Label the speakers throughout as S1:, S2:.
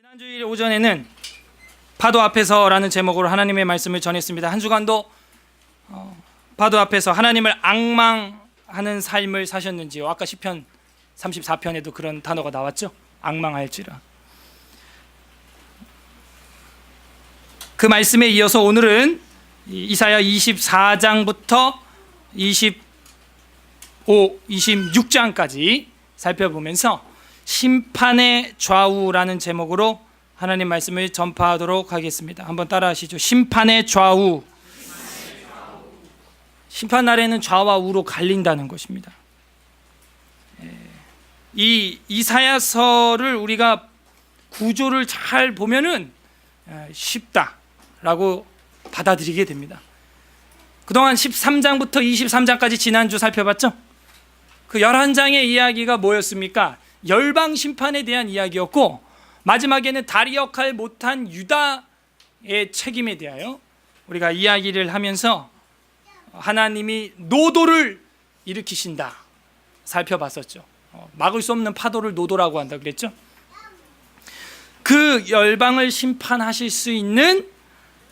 S1: 지난주일 오전에는 파도 앞에서라는 제목으로 하나님의 말씀을 전했습니다. 한 주간도 파도 앞에서 하나님을 앙망하는 삶을 사셨는지요. 아까 시편 34편에도 그런 단어가 나왔죠. 앙망할지라. 그 말씀에 이어서 오늘은 이사야 24장부터 25, 26장까지 살펴보면서 심판의 좌우라는 제목으로 하나님 말씀을 전파하도록 하겠습니다. 한번 따라하시죠. 심판의 좌우. 심판 날에는 좌와 우로 갈린다는 것입니다. 이 이사야서를 우리가 구조를 잘 보면은 쉽다라고 받아들이게 됩니다. 그동안 13장부터 23장까지 지난주 살펴봤죠? 그 11장의 이야기가 뭐였습니까? 열방 심판에 대한 이야기였고, 마지막에는 다리 역할 못한 유다의 책임에 대하여 우리가 이야기를 하면서 하나님이 노도를 일으키신다 살펴봤었죠. 막을 수 없는 파도를 노도라고 한다 그랬죠. 그 열방을 심판하실 수 있는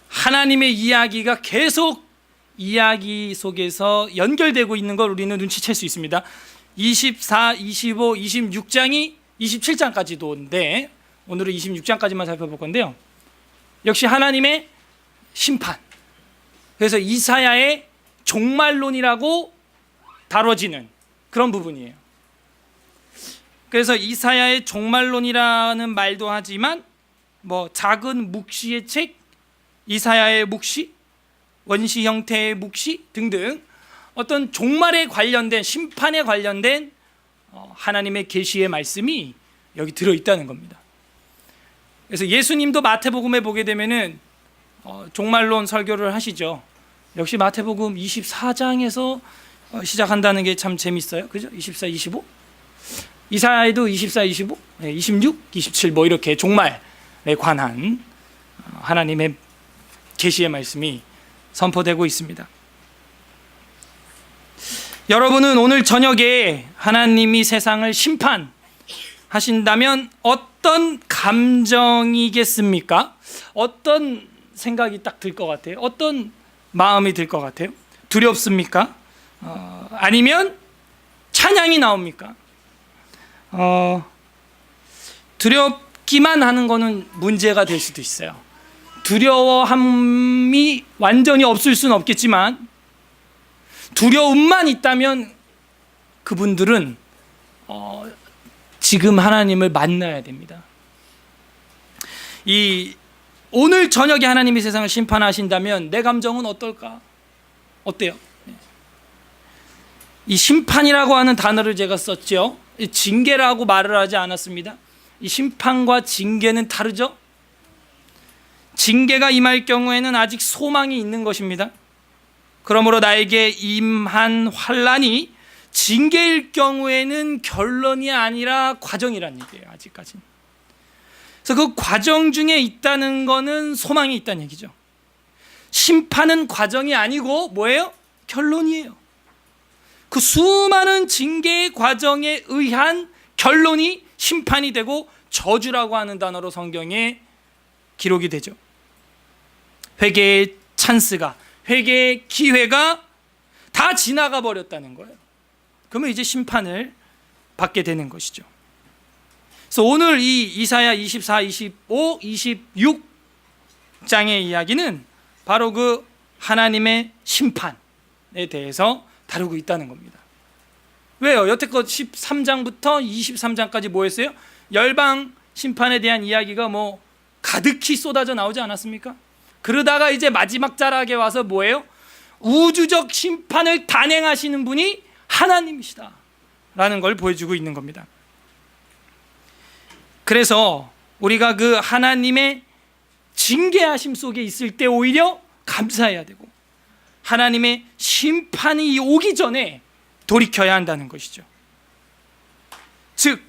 S1: 하나님의 이야기가 계속 이야기 속에서 연결되고 있는 걸 우리는 눈치챌 수 있습니다. 24, 25, 26장이 27장까지도인데 오늘은 26장까지만 살펴볼 건데요. 역시 하나님의 심판. 그래서 이사야의 종말론이라고 다뤄지는 그런 부분이에요. 그래서 이사야의 종말론이라는 말도 하지만 작은 묵시의 책, 이사야의 묵시, 원시 형태의 묵시 등등 어떤 종말에 관련된, 심판에 관련된 하나님의 계시의 말씀이 여기 들어있다는 겁니다. 그래서 예수님도 마태복음에 보게 되면은 종말론 설교를 하시죠. 역시 마태복음 24장에서 시작한다는 게 참 재밌어요. 그죠? 24, 25? 이사야에도 24, 25, 26, 27 이렇게 종말에 관한 하나님의 계시의 말씀이 선포되고 있습니다. 여러분은 오늘 저녁에 하나님이 세상을 심판하신다면 어떤 감정이겠습니까? 어떤 생각이 딱 들 것 같아요? 어떤 마음이 들 것 같아요? 두렵습니까? 아니면 찬양이 나옵니까? 두렵기만 하는 거는 문제가 될 수도 있어요. 두려워함이 완전히 없을 수는 없겠지만 두려움만 있다면 그분들은 지금 하나님을 만나야 됩니다. 오늘 저녁에 하나님이 세상을 심판하신다면 내 감정은 어떨까? 어때요? 이 심판이라고 하는 단어를 제가 썼죠. 징계라고 말을 하지 않았습니다. 이 심판과 징계는 다르죠. 징계가 임할 경우에는 아직 소망이 있는 것입니다. 그러므로 나에게 임한 환난이 징계일 경우에는 결론이 아니라 과정이라는 얘기예요. 아직까지는. 그래서 그 과정 중에 있다는 것은 소망이 있다는 얘기죠. 심판은 과정이 아니고 뭐예요? 결론이에요. 그 수많은 징계의 과정에 의한 결론이 심판이 되고 저주라고 하는 단어로 성경에 기록이 되죠. 회개의 찬스가, 회개의 기회가 다 지나가 버렸다는 거예요. 그러면 이제 심판을 받게 되는 것이죠. 그래서 오늘 이 이사야 24, 25, 26장의 이야기는 바로 그 하나님의 심판에 대해서 다루고 있다는 겁니다. 왜요? 여태껏 13장부터 23장까지 뭐 했어요? 열방 심판에 대한 이야기가 가득히 쏟아져 나오지 않았습니까? 그러다가 이제 마지막 자락에 와서 뭐예요? 우주적 심판을 단행하시는 분이 하나님이시다 라는 걸 보여주고 있는 겁니다. 그래서 우리가 그 하나님의 징계하심 속에 있을 때 오히려 감사해야 되고 하나님의 심판이 오기 전에 돌이켜야 한다는 것이죠. 즉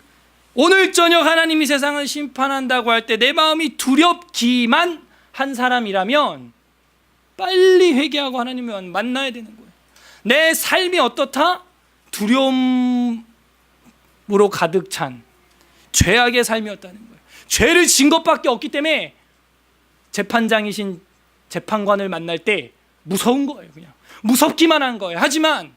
S1: 오늘 저녁 하나님이 세상을 심판한다고 할 때 내 마음이 두렵기만 한 사람이라면 빨리 회개하고 하나님을 만나야 되는 거예요. 내 삶이 어떻다? 두려움으로 가득 찬 죄악의 삶이었다는 거예요. 죄를 진 것밖에 없기 때문에 재판장이신 재판관을 만날 때 무서운 거예요. 그냥 무섭기만 한 거예요. 하지만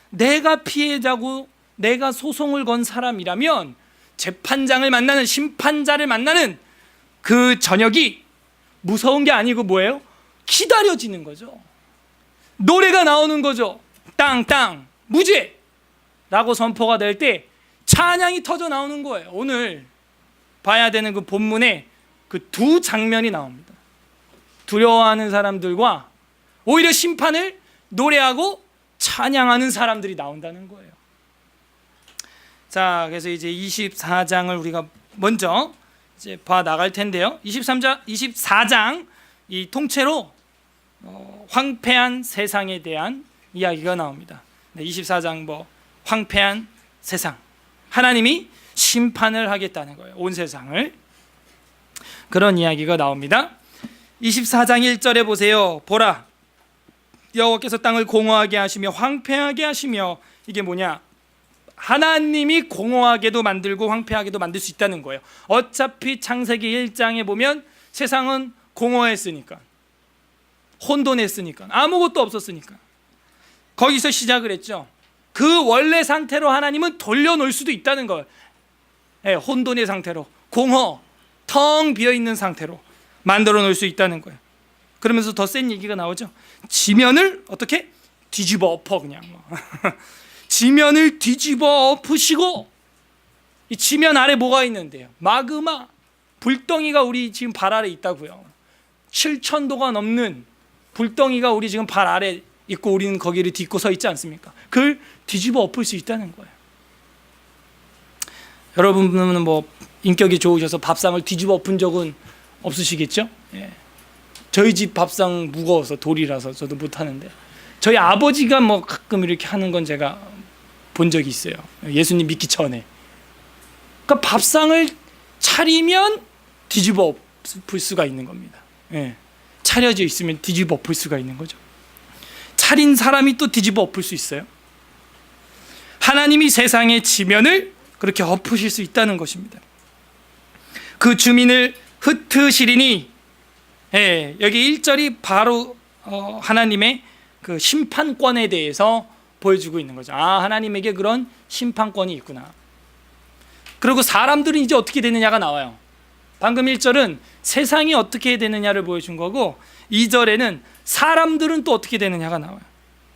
S1: 내가 피해자고 내가 소송을 건 사람이라면 재판장을 만나는, 심판자를 만나는 그 저녁이 무서운 게 아니고 뭐예요? 기다려지는 거죠. 노래가 나오는 거죠. 땅땅 무죄라고 선포가 될 때 찬양이 터져 나오는 거예요. 오늘 봐야 되는 그 본문에 그 두 장면이 나옵니다. 두려워하는 사람들과 오히려 심판을 노래하고 찬양하는 사람들이 나온다는 거예요. 자, 그래서 이제 24장을 우리가 먼저 이제 봐 나갈 텐데요. 24장 이 통째로 황폐한 세상에 대한 이야기가 나옵니다. 네, 24장 뭐 황폐한 세상, 하나님이 심판을 하겠다는 거예요. 온 세상을. 그런 이야기가 나옵니다. 24장 1절에 보세요. 보라, 여호와께서 땅을 공허하게 하시며 황폐하게 하시며, 이게 뭐냐? 하나님이 공허하게도 만들고 황폐하게도 만들 수 있다는 거예요. 어차피 창세기 1장에 보면 세상은 공허했으니까, 혼돈했으니까, 아무것도 없었으니까 거기서 시작을 했죠. 그 원래 상태로 하나님은 돌려놓을 수도 있다는 거예요. 네, 혼돈의 상태로, 공허, 텅 비어있는 상태로 만들어 놓을 수 있다는 거예요. 그러면서 더 센 얘기가 나오죠. 지면을 어떻게? 뒤집어 엎어. 그냥 지면을 뒤집어 엎으시고, 이 지면 아래 뭐가 있는데요? 마그마, 불덩이가 우리 지금 발 아래 있다고요. 7,000도가 넘는 불덩이가 우리 지금 발 아래 있고 우리는 거기를 딛고 서 있지 않습니까? 그걸 뒤집어 엎을 수 있다는 거예요. 여러분은 뭐 인격이 좋으셔서 밥상을 뒤집어 엎은 적은 없으시겠죠? 예. 저희 집 밥상 무거워서, 돌이라서 저도 못하는데, 저희 아버지가 뭐 가끔 이렇게 하는 건 제가 본 적이 있어요. 예수님 믿기 전에. 그러니까 밥상을 차리면 뒤집어 엎을 수가 있는 겁니다. 예. 차려져 있으면 뒤집어 엎을 수가 있는 거죠. 차린 사람이 또 뒤집어 엎을 수 있어요. 하나님이 세상의 지면을 그렇게 엎으실 수 있다는 것입니다. 그 주민을 흩으시리니, 예, 여기 1절이 바로 하나님의 그 심판권에 대해서 보여주고 있는 거죠. 아, 하나님에게 그런 심판권이 있구나. 그리고 사람들은 이제 어떻게 되느냐가 나와요. 방금 1절은 세상이 어떻게 되느냐를 보여준 거고, 2절에는 사람들은 또 어떻게 되느냐가 나와요.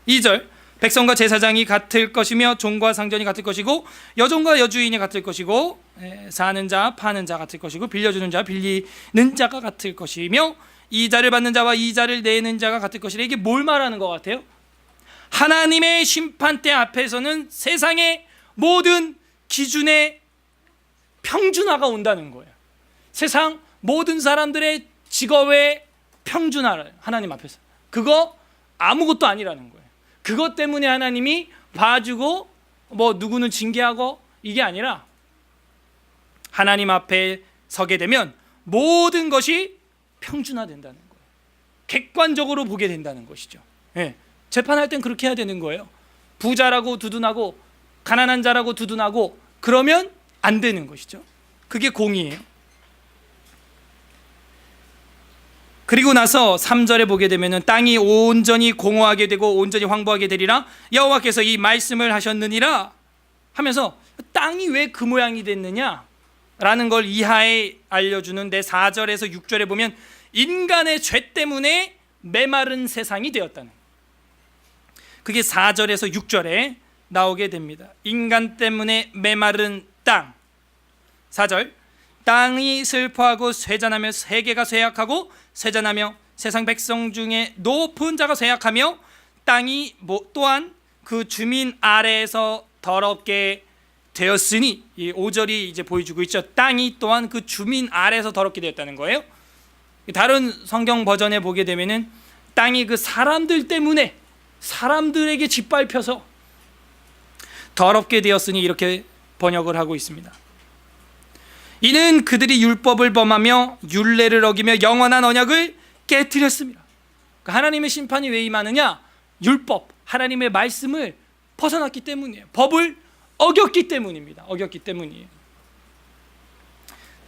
S1: 2절, 백성과 제사장이 같을 것이며 종과 상전이 같을 것이고 여종과 여주인이 같을 것이고 사는 자 파는 자 같을 것이고 빌려주는 자 빌리는 자가 같을 것이며 이자를 받는 자와 이자를 내는 자가 같을 것이라. 이게 뭘 말하는 것 같아요? 하나님의 심판대 앞에서는 세상의 모든 기준의 평준화가 온다는 거예요. 세상 모든 사람들의 직업의 평준화를 하나님 앞에서, 그거 아무것도 아니라는 거예요. 그것 때문에 하나님이 봐주고 뭐 누구는 징계하고 이게 아니라, 하나님 앞에 서게 되면 모든 것이 평준화된다는 거예요. 객관적으로 보게 된다는 것이죠. 예. 재판할 땐 그렇게 해야 되는 거예요. 부자라고 두둔하고 가난한 자라고 두둔하고 그러면 안 되는 것이죠. 그게 공의예요. 그리고 나서 3절에 보게 되면은 땅이 온전히 공허하게 되고 온전히 황무하게 되리라 여호와께서 이 말씀을 하셨느니라 하면서, 땅이 왜 그 모양이 됐느냐라는 걸 이하에 알려주는데, 4절에서 6절에 보면 인간의 죄 때문에 메마른 세상이 되었다는, 그게 4절에서 6절에 나오게 됩니다. 인간 때문에 메마른 땅. 4절, 땅이 슬퍼하고 쇠잔하며 세계가 쇠약하고 쇠잔하며 세상 백성 중에 높은 자가 쇠약하며 땅이 또한 그 주민 아래에서 더럽게 되었으니, 이 5절이 이제 보여주고 있죠. 땅이 또한 그 주민 아래에서 더럽게 되었다는 거예요. 다른 성경 버전에 보게 되면은 땅이 그 사람들 때문에, 사람들에게 짓밟혀서 더럽게 되었으니, 이렇게 번역을 하고 있습니다. 이는 그들이 율법을 범하며 율례를 어기며 영원한 언약을 깨뜨렸습니다. 그러니까 하나님의 심판이 왜 임하느냐? 율법, 하나님의 말씀을 벗어났기 때문이에요. 법을 어겼기 때문입니다. 어겼기 때문이에요.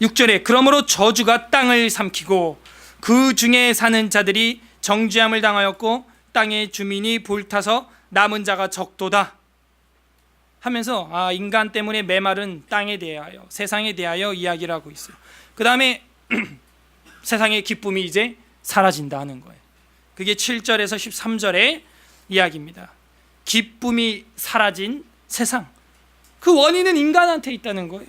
S1: 6절에 그러므로 저주가 땅을 삼키고 그 중에 사는 자들이 정죄함을 당하였고 땅의 주민이 불타서 남은 자가 적도다 하면서 인간 때문에 메마른 땅에 대하여, 세상에 대하여 이야기를 하고 있어요. 그 다음에 세상의 기쁨이 이제 사라진다 하는 거예요. 그게 7절에서 13절의 이야기입니다. 기쁨이 사라진 세상, 그 원인은 인간한테 있다는 거예요.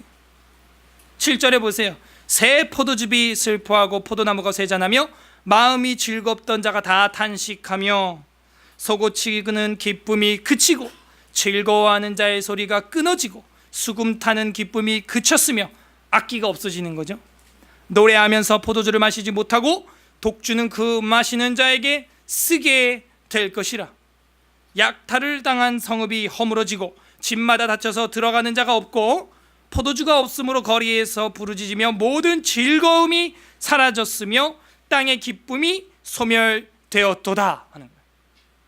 S1: 7절에 보세요. 새 포도즙이 슬퍼하고 포도나무가 쇠잔하며 마음이 즐겁던 자가 다 탄식하며 소고치는 기쁨이 그치고 즐거워하는 자의 소리가 끊어지고 수금 타는 기쁨이 그쳤으며 악기가 없어지는 거죠. 노래하면서 포도주를 마시지 못하고 독주는 그 마시는 자에게 쓰게 될 것이라. 약탈을 당한 성읍이 허물어지고 집마다 닫혀서 들어가는 자가 없고 포도주가 없으므로 거리에서 부르짖으며 모든 즐거움이 사라졌으며 땅의 기쁨이 소멸되었도다 하는 거예요.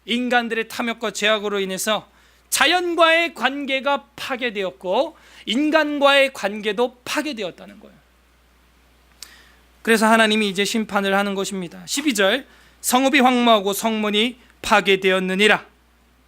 S1: 인간들의 탐욕과 죄악으로 인해서 자연과의 관계가 파괴되었고 인간과의 관계도 파괴되었다는 거예요. 그래서 하나님이 이제 심판을 하는 것입니다. 12절 성읍이 황무하고 성문이 파괴되었느니라.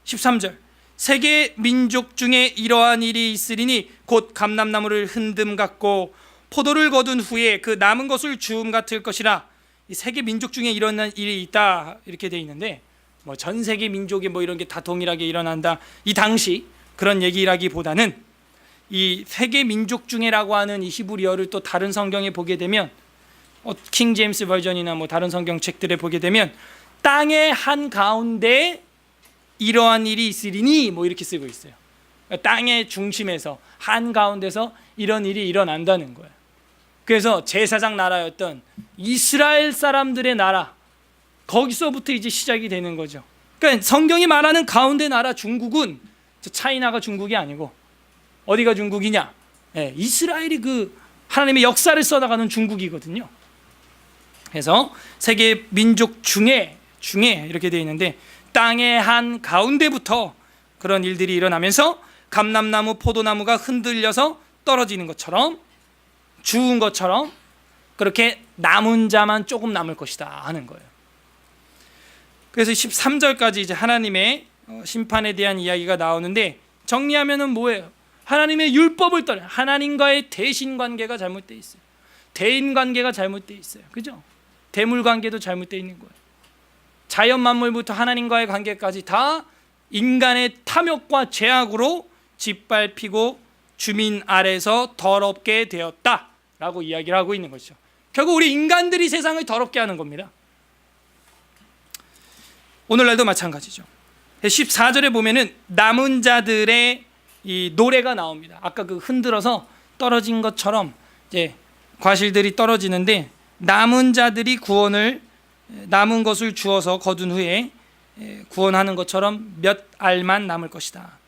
S1: 13절 세계 민족 중에 이러한 일이 있으리니 곧 감람나무를 흔듦 같고 포도를 거둔 후에 그 남은 것을 주움 같을 것이라. 이 세계 민족 중에 이런 일이 있다 이렇게 돼 있는데 뭐 전 세계 민족이 뭐 이런 게 다 동일하게 일어난다 이 당시 그런 얘기라기보다는 이 세계 민족 중에라고 하는 이 히브리어를 또 다른 성경에 보게 되면 킹 제임스 버전이나 뭐 다른 성경책들에 보게 되면 땅의 한 가운데 이러한 일이 있으리니 뭐 이렇게 쓰고 있어요. 땅의 중심에서 한 가운데서 이런 일이 일어난다는 거예요. 그래서 제사장 나라였던 이스라엘 사람들의 나라, 거기서부터 이제 시작이 되는 거죠. 그러니까 성경이 말하는 가운데 나라 중국은 차이나가 중국이 아니고 어디가 중국이냐? 이스라엘이 그 하나님의 역사를 써나가는 중국이거든요. 그래서 세계 민족 중에 이렇게 되어 있는데 땅의 한 가운데부터 그런 일들이 일어나면서 감람나무, 포도나무가 흔들려서 떨어지는 것처럼 죽은 것처럼 그렇게 남은 자만 조금 남을 것이다 하는 거예요. 그래서 13절까지 이제 하나님의 심판에 대한 이야기가 나오는데 정리하면은 뭐예요? 하나님의 율법을 떠나 하나님과의 대신 관계가 잘못되어 있어요. 대인 관계가 잘못되어 있어요. 그죠? 대물 관계도 잘못되어 있는 거예요. 자연 만물부터 하나님과의 관계까지 다 인간의 탐욕과 죄악으로 짓밟히고 주민 아래서 더럽게 되었다라고 이야기를 하고 있는 것이죠. 결국 우리 인간들이 세상을 더럽게 하는 겁니다. 오늘날도 마찬가지죠. 14절에 보면은 남은 자들의 이 노래가 나옵니다. 아까 그 흔들어서 떨어진 것처럼 이제 과실들이 떨어지는데 남은 자들이 구원을 남은 것을 주어서 거둔 후에 구원하는 것처럼 몇 알만 남을 것이다.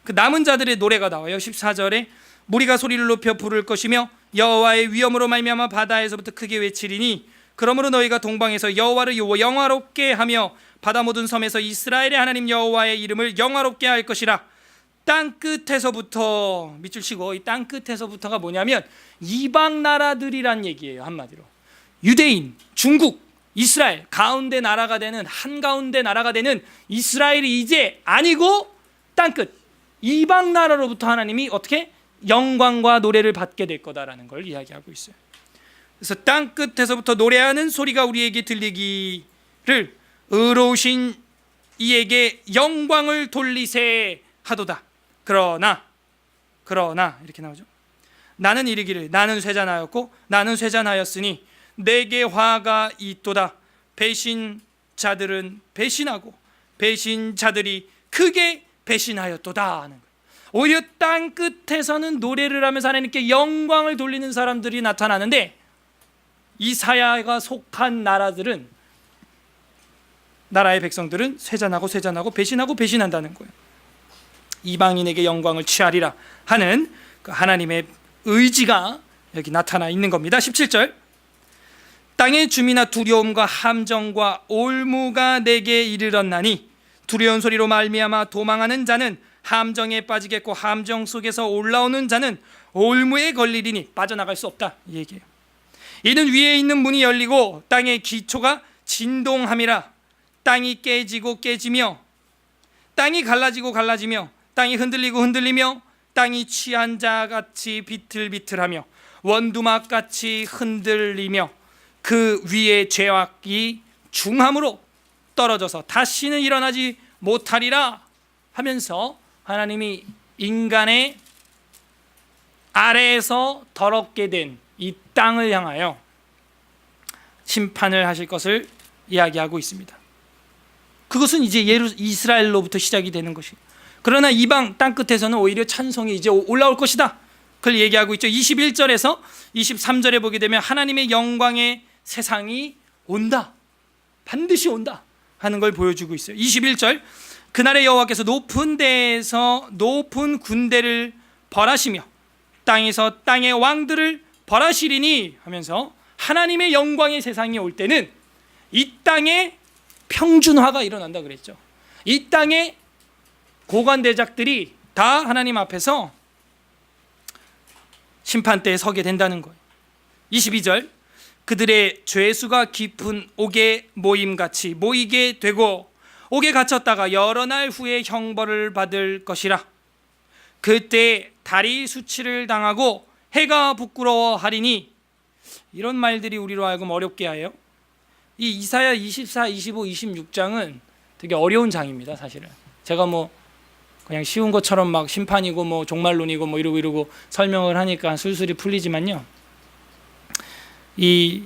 S1: 그 남은 자들의 노래가 나와요. 14절에 무리가 소리를 높여 부를 것이며 여호와의 위엄으로 말미암아 바다에서부터 크게 외치리니 그러므로 너희가 동방에서 여호와를 영화롭게 하며 바다 모든 섬에서 이스라엘의 하나님 여호와의 이름을 영화롭게 할 것이라. 땅 끝에서부터 밑줄 치고 이 땅 끝에서부터가 뭐냐면 이방 나라들이란 얘기예요. 한마디로 유대인, 중국, 이스라엘 가운데 나라가 되는 한가운데 나라가 되는 이스라엘이 이제 아니고 땅끝 이방 나라로부터 하나님이 어떻게 영광과 노래를 받게 될 거다라는 걸 이야기하고 있어요. 그래서 땅 끝에서부터 노래하는 소리가 우리에게 들리기를 의로우신 이에게 영광을 돌리세 하도다. 그러나 이렇게 나오죠. 나는 이르기를 나는 쇠잔하였고 나는 쇠잔하였으니 내게 화가 있도다. 배신자들은 배신하고 배신자들이 크게 배신하였도다 하는 거예요. 오히려 땅 끝에서는 노래를 하면서 하나님께 영광을 돌리는 사람들이 나타나는데 이사야가 속한 나라의 백성들은 쇠잔하고 배신하고 배신한다는 거예요. 이방인에게 영광을 취하리라 하는 그 하나님의 의지가 여기 나타나 있는 겁니다. 17절 땅의 주민아 두려움과 함정과 올무가 내게 이르렀나니 두려운 소리로 말미암아 도망하는 자는 함정에 빠지겠고 함정 속에서 올라오는 자는 올무에 걸리리니 빠져나갈 수 없다, 이 얘기예요. 이는 위에 있는 문이 열리고 땅의 기초가 진동함이라. 땅이 깨지고 깨지며 땅이 갈라지고 갈라지며 땅이 흔들리고 흔들리며 땅이 취한 자같이 비틀비틀하며 원두막같이 흔들리며 그 위에 죄악이 중함으로 떨어져서 다시는 일어나지 못하리라 하면서 하나님이 인간의 아래에서 더럽게 된 이 땅을 향하여 심판을 하실 것을 이야기하고 있습니다. 그것은 이제 이스라엘로부터 시작이 되는 것이에요. 그러나 이방 땅끝에서는 오히려 찬송이 이제 올라올 것이다, 그걸 얘기하고 있죠. 21절에서 23절에 보게 되면 하나님의 영광의 세상이 온다, 반드시 온다 하는 걸 보여주고 있어요. 21절, 그날의 여호와께서 높은 데에서 높은 군대를 벌하시며 땅에서 땅의 왕들을 벌하시리니 하면서 하나님의 영광의 세상이 올 때는 이 땅에 평준화가 일어난다 그랬죠. 이 땅의 고관대작들이 다 하나님 앞에서 심판대에 서게 된다는 거예요. 22절, 그들의 죄수가 깊은 옥에 모임같이 모이게 되고 옥에 갇혔다가 여러 날 후에 형벌을 받을 것이라. 그때 달이 수치를 당하고 해가 부끄러워하리니. 이런 말들이 우리로 하여금 어렵게 하여 이 이사야 24, 25, 26장은 되게 어려운 장입니다. 사실은 제가 뭐 그냥 쉬운 것처럼 막 심판이고 뭐 종말론이고 뭐 이러고 설명을 하니까 술술이 풀리지만요, 이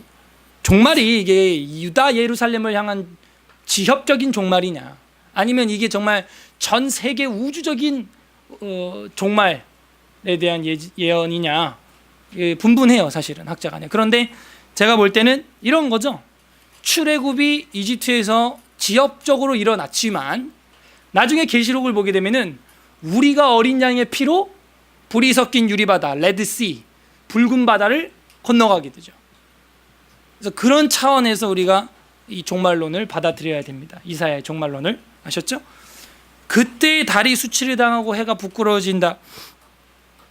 S1: 종말이 이게 유다 예루살렘을 향한 지협적인 종말이냐 아니면 이게 정말 전 세계 우주적인 종말에 대한 예언이냐 분분해요, 사실은 학자 간에. 그런데 제가 볼 때는 이런 거죠. 출애굽이 이집트에서 지역적으로 일어났지만 나중에 계시록을 보게 되면은 우리가 어린 양의 피로 불이 섞인 유리바다, 레드씨, 붉은 바다를 건너가게 되죠. 그래서 그런 차원에서 우리가 이 종말론을 받아들여야 됩니다. 이사야의 종말론을. 아셨죠? 그때 달이 수치를 당하고 해가 부끄러워진다,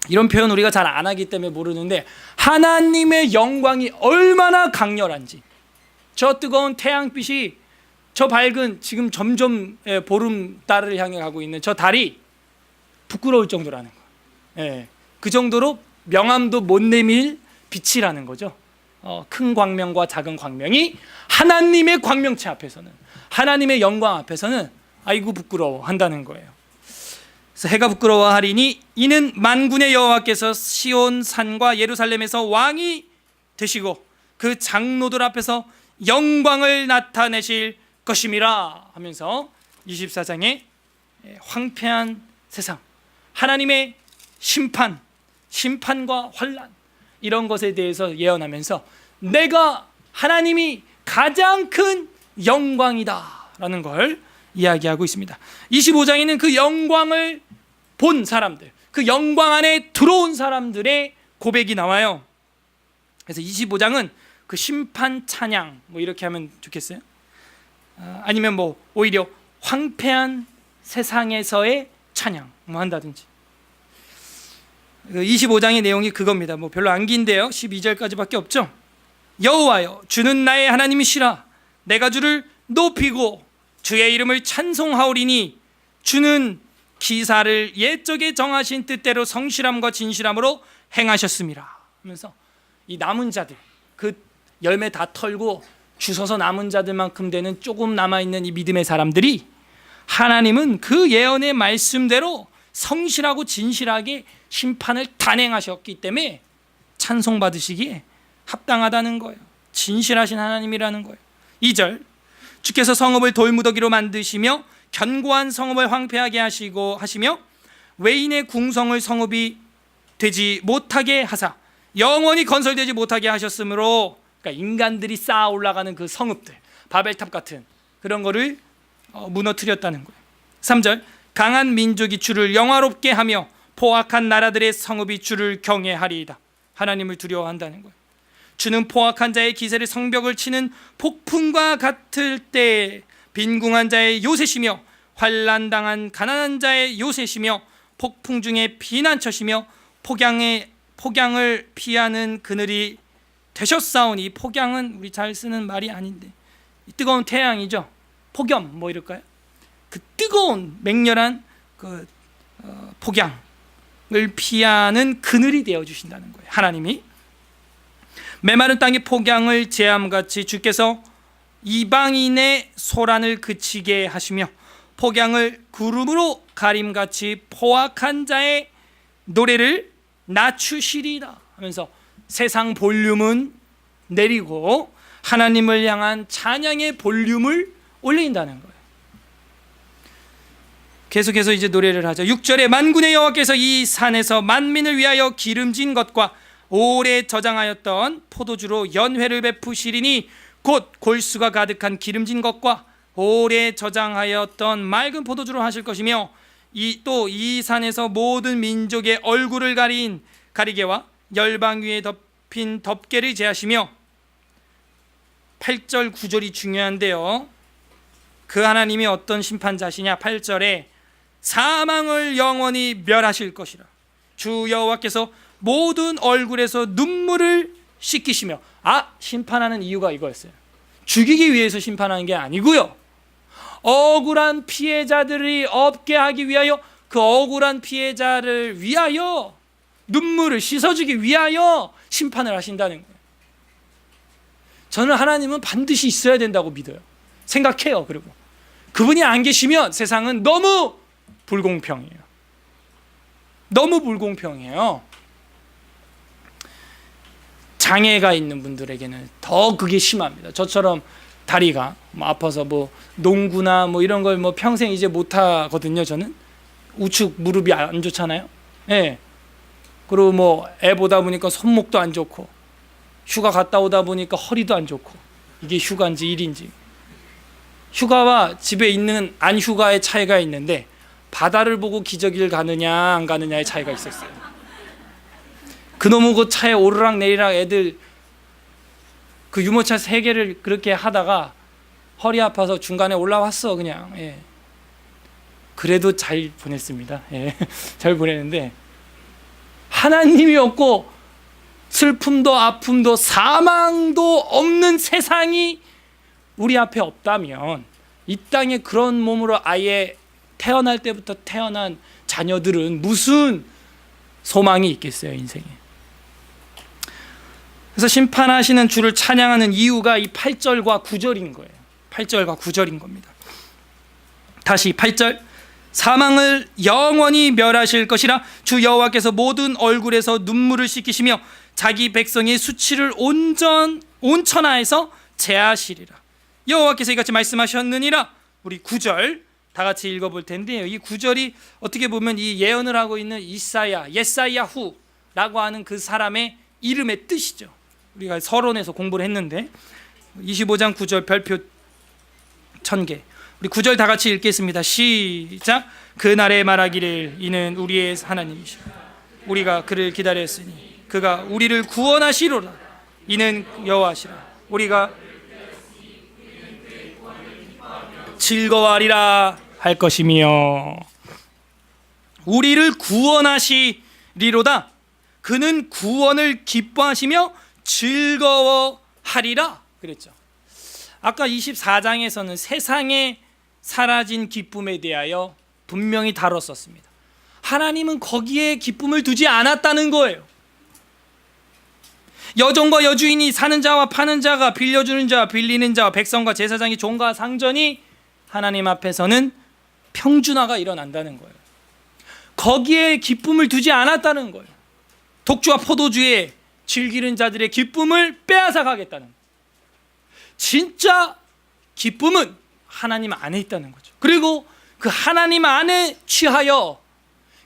S1: 이런 표현 우리가 잘 안 하기 때문에 모르는데 하나님의 영광이 얼마나 강렬한지, 저 뜨거운 태양빛이, 저 밝은 지금 점점 보름달을 향해 가고 있는 저 달이 부끄러울 정도라는 거예요. 그 정도로 명암도 못 내밀 빛이라는 거죠. 큰 광명과 작은 광명이 하나님의 광명체 앞에서는, 하나님의 영광 앞에서는 아이고 부끄러워 한다는 거예요. 그래서 해가 부끄러워하리니 이는 만군의 여호와께서 시온 산과 예루살렘에서 왕이 되시고 그 장로들 앞에서 영광을 나타내실 것임이라 하면서 24장의 황폐한 세상, 하나님의 심판과 환난, 이런 것에 대해서 예언하면서 내가 하나님이 가장 큰 영광이다 라는 걸 이야기하고 있습니다. 25장에는 그 영광을 본 사람들, 그 영광 안에 들어온 사람들의 고백이 나와요. 그래서 25장은 그 심판 찬양, 뭐 이렇게 하면 좋겠어요? 아니면 뭐 오히려 황폐한 세상에서의 찬양 뭐 한다든지. 25장의 내용이 그겁니다. 뭐 별로 안 긴데요, 12절까지밖에 없죠. 여호와여, 주는 나의 하나님이시라. 내가 주를 높이고 주의 이름을 찬송하오리니 주는 기사를 옛적에 정하신 뜻대로 성실함과 진실함으로 행하셨음이라 하면서 이 남은 자들, 그 열매 다 털고 주워서 남은 자들만큼 되는 조금 남아있는 이 믿음의 사람들이 하나님은 그 예언의 말씀대로 성실하고 진실하게 심판을 단행하셨기 때문에 찬송받으시기에 합당하다는 거예요. 진실하신 하나님이라는 거예요. 2절, 주께서 성읍을 돌무더기로 만드시며 견고한 성읍을 황폐하게 하시며 외인의 궁성을 성읍이 되지 못하게 하사 영원히 건설되지 못하게 하셨으므로, 그러니까 인간들이 쌓아 올라가는 그 성읍들, 바벨탑 같은 그런 거를 무너뜨렸다는 거예요. 3절, 강한 민족이 주를 영화롭게 하며 포악한 나라들의 성읍이 주를 경외하리이다. 하나님을 두려워한다는 거예요. 주는 포악한 자의 기세를 성벽을 치는 폭풍과 같을 때 빈궁한 자의 요새시며 환난당한 가난한 자의 요새시며 폭풍 중에 피난처시며 폭양을 피하는 그늘이 되셨사오니, 폭양은 우리 잘 쓰는 말이 아닌데 뜨거운 태양이죠. 폭염 뭐 이럴까요? 그 뜨거운 맹렬한 그 폭양을 피하는 그늘이 되어 주신다는 거예요. 하나님이 메마른 땅의 폭양을 제함같이 주께서 이방인의 소란을 그치게 하시며 폭양을 구름으로 가림같이 포악한 자의 노래를 낮추시리라 하면서 세상 볼륨은 내리고 하나님을 향한 찬양의 볼륨을 올린다는 거예요. 계속해서 이제 노래를 하죠. 6절에 만군의 여호와께서 이 산에서 만민을 위하여 기름진 것과 오래 저장하였던 포도주로 연회를 베푸시리니, 곧 골수가 가득한 기름진 것과 오래 저장하였던 맑은 포도주로 하실 것이며, 또 이 산에서 모든 민족의 얼굴을 가린 가리개와 열방 위에 덮인 덮개를 제하시며, 8절 9절이 중요한데요. 그 하나님이 어떤 심판자시냐? 8절에 사망을 영원히 멸하실 것이라. 주 여호와께서 모든 얼굴에서 눈물을 씻기시며. 심판하는 이유가 이거였어요. 죽이기 위해서 심판하는 게 아니고요, 억울한 피해자들이 없게 하기 위하여, 그 억울한 피해자를 위하여 눈물을 씻어주기 위하여 심판을 하신다는 거예요. 저는 하나님은 반드시 있어야 된다고 믿어요. 생각해요. 그리고 그분이 안 계시면 세상은 너무 불공평해요. 너무 불공평해요. 장애가 있는 분들에게는 더 그게 심합니다. 저처럼 다리가 아파서 농구나 이런 걸 평생 이제 못 하거든요. 저는 우측 무릎이 안 좋잖아요. 예. 그리고 애 보다 보니까 손목도 안 좋고, 휴가 갔다 오다 보니까 허리도 안 좋고, 이게 휴가인지 일인지. 휴가와 집에 있는 안 휴가의 차이가 있는데, 바다를 보고 기저귀를 가느냐 안 가느냐의 차이가 있었어요. 그놈의 그 차에 오르락 내리락 애들 그 유모차 3개를 그렇게 하다가 허리 아파서 중간에 올라왔어 그냥. 예. 그래도 잘 보냈습니다. 예. 잘 보냈는데, 하나님이 없고 슬픔도 아픔도 사망도 없는 세상이 우리 앞에 없다면, 이 땅에 그런 몸으로 아예 태어날 때부터 태어난 자녀들은 무슨 소망이 있겠어요, 인생에. 그래서 심판하시는 주를 찬양하는 이유가 이 8절과 9절인 거예요. 8절과 9절인 겁니다. 다시 8절, 사망을 영원히 멸하실 것이라. 주 여호와께서 모든 얼굴에서 눈물을 씻기시며 자기 백성의 수치를 온천하에서 제하시리라. 여호와께서 이같이 말씀하셨느니라. 우리 9절 다 같이 읽어볼 텐데요. 이 9절이 어떻게 보면 이 예언을 하고 있는 예사야후라고 하는 그 사람의 이름의 뜻이죠. 우리가 서론에서 공부를 했는데 25장 9절 별표 1000개. 우리 9절 다 같이 읽겠습니다. 시작. 그날에 말하기를 이는 우리의 하나님이시라. 우리가 그를 기다렸으니 그가 우리를 구원하시로라. 이는 여호와시라. 우리가 즐거워하리라 할 것이며, 우리를 구원하시리로다. 그는 구원을 기뻐하시며 즐거워하리라 그랬죠. 아까 24장에서는 세상에 사라진 기쁨에 대하여 분명히 다뤘었습니다. 하나님은 거기에 기쁨을 두지 않았다는 거예요. 여종과 여주인이, 사는 자와 파는 자가, 빌려주는 자와 빌리는 자와 백성과 제사장이, 종과 상전이 하나님 앞에서는 평준화가 일어난다는 거예요. 거기에 기쁨을 두지 않았다는 거예요. 독주와 포도주에 즐기는 자들의 기쁨을 빼앗아 가겠다는 거예요. 진짜 기쁨은 하나님 안에 있다는 거죠. 그리고 그 하나님 안에 취하여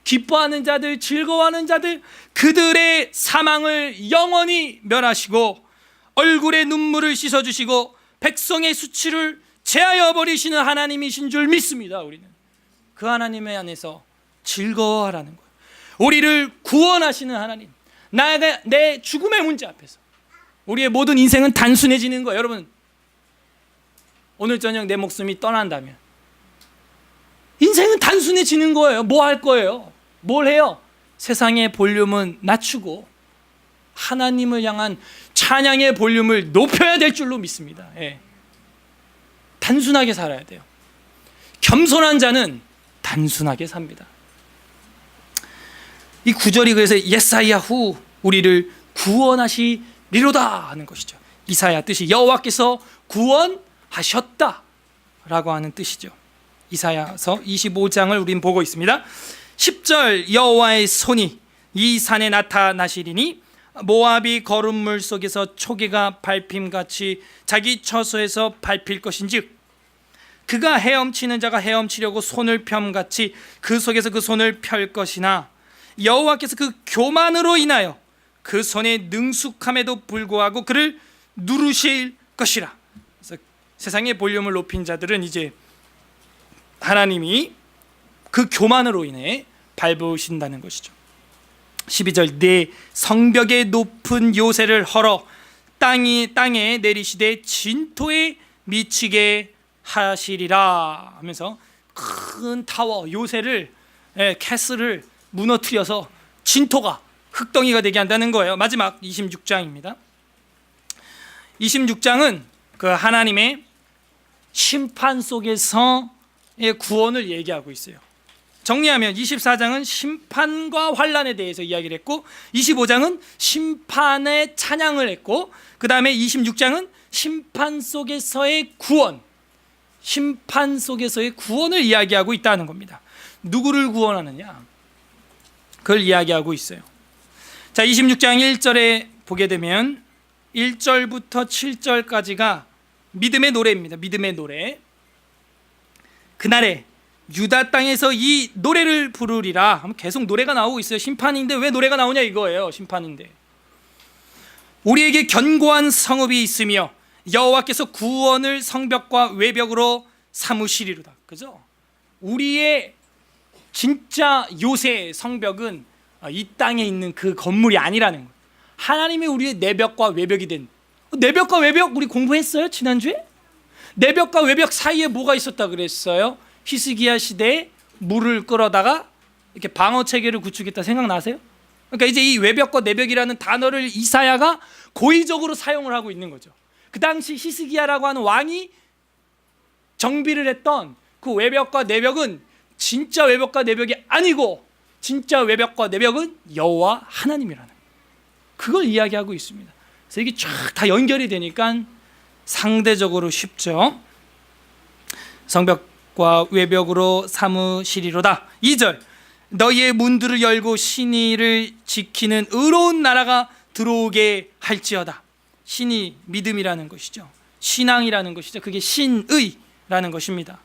S1: 기뻐하는 자들, 즐거워하는 자들, 그들의 사망을 영원히 멸하시고 얼굴에 눈물을 씻어주시고 백성의 수치를 제하여 버리시는 하나님이신 줄 믿습니다. 우리는 그 하나님의 안에서 즐거워하라는 거예요. 우리를 구원하시는 하나님, 내 죽음의 문제 앞에서 우리의 모든 인생은 단순해지는 거예요. 여러분, 오늘 저녁 내 목숨이 떠난다면 인생은 단순해지는 거예요. 뭐 할 거예요? 뭘 해요? 세상의 볼륨은 낮추고 하나님을 향한 찬양의 볼륨을 높여야 될 줄로 믿습니다. 예. 단순하게 살아야 돼요. 겸손한 자는 단순하게 삽니다. 이 구절이 그래서 예사야후 우리를 구원하시리로다 하는 것이죠. 이사야 뜻이 여호와께서 구원하셨다 라고 하는 뜻이죠. 이사야서 25장을 우린 보고 있습니다. 10절 여호와의 손이 이 산에 나타나시리니 모압이 거름물 속에서 초계가 밟힘같이 자기 처소에서 밟힐 것인즉 그가 헤엄치는 자가 헤엄치려고 손을 펴같이 그 속에서 그 손을 펼 것이나 여호와께서 그 교만으로 인하여 그 손의 능숙함에도 불구하고 그를 누르실 것이라. 그래서 세상의 볼륨을 높인 자들은 이제 하나님이 그 교만으로 인해 밟으신다는 것이죠. 12절 내 성벽의 높은 요새를 헐어 땅에 내리시되 진토에 미치게 하시리라 하면서 큰 타워 요새를 캐슬을 무너뜨려서 진토가 흙덩이가 되게 한다는 거예요. 마지막 26장입니다. 26장은 그 하나님의 심판 속에서의 구원을 얘기하고 있어요. 정리하면 24장은 심판과 환난에 대해서 이야기를 했고 25장은 심판의 찬양을 했고 그 다음에 26장은 심판 속에서의 구원, 심판 속에서의 구원을 이야기하고 있다는 겁니다. 누구를 구원하느냐? 그걸 이야기하고 있어요. 자, 26장 1절에 보게 되면 1절부터 7절까지가 믿음의 노래입니다. 믿음의 노래. 그날에 유다 땅에서 이 노래를 부르리라 하면 계속 노래가 나오고 있어요. 심판인데 왜 노래가 나오냐 이거예요. 심판인데 우리에게 견고한 성읍이 있으며 여호와께서 구원을 성벽과 외벽으로 삼으시리로다. 그죠? 우리의 진짜 요새 성벽은 이 땅에 있는 그 건물이 아니라는 거예요. 하나님이 우리의 내벽과 외벽이 된. 내벽과 외벽 우리 공부했어요 지난주에? 내벽과 외벽 사이에 뭐가 있었다 그랬어요? 히스기야 시대에 물을 끌어다가 이렇게 방어 체계를 구축했다 생각나세요? 그러니까 이제 이 외벽과 내벽이라는 단어를 이사야가 고의적으로 사용을 하고 있는 거죠. 그 당시 히스기야라고 하는 왕이 정비를 했던 그 외벽과 내벽은 진짜 외벽과 내벽이 아니고 진짜 외벽과 내벽은 여호와 하나님이라는 그걸 이야기하고 있습니다. 그래서 이게 쫙 다 연결이 되니까 상대적으로 쉽죠. 성벽과 외벽으로 삼으시리로다. 2절 너희의 문들을 열고 신의를 지키는 의로운 나라가 들어오게 할지어다. 신이 믿음이라는 것이죠. 신앙이라는 것이죠. 그게 신의라는 것입니다.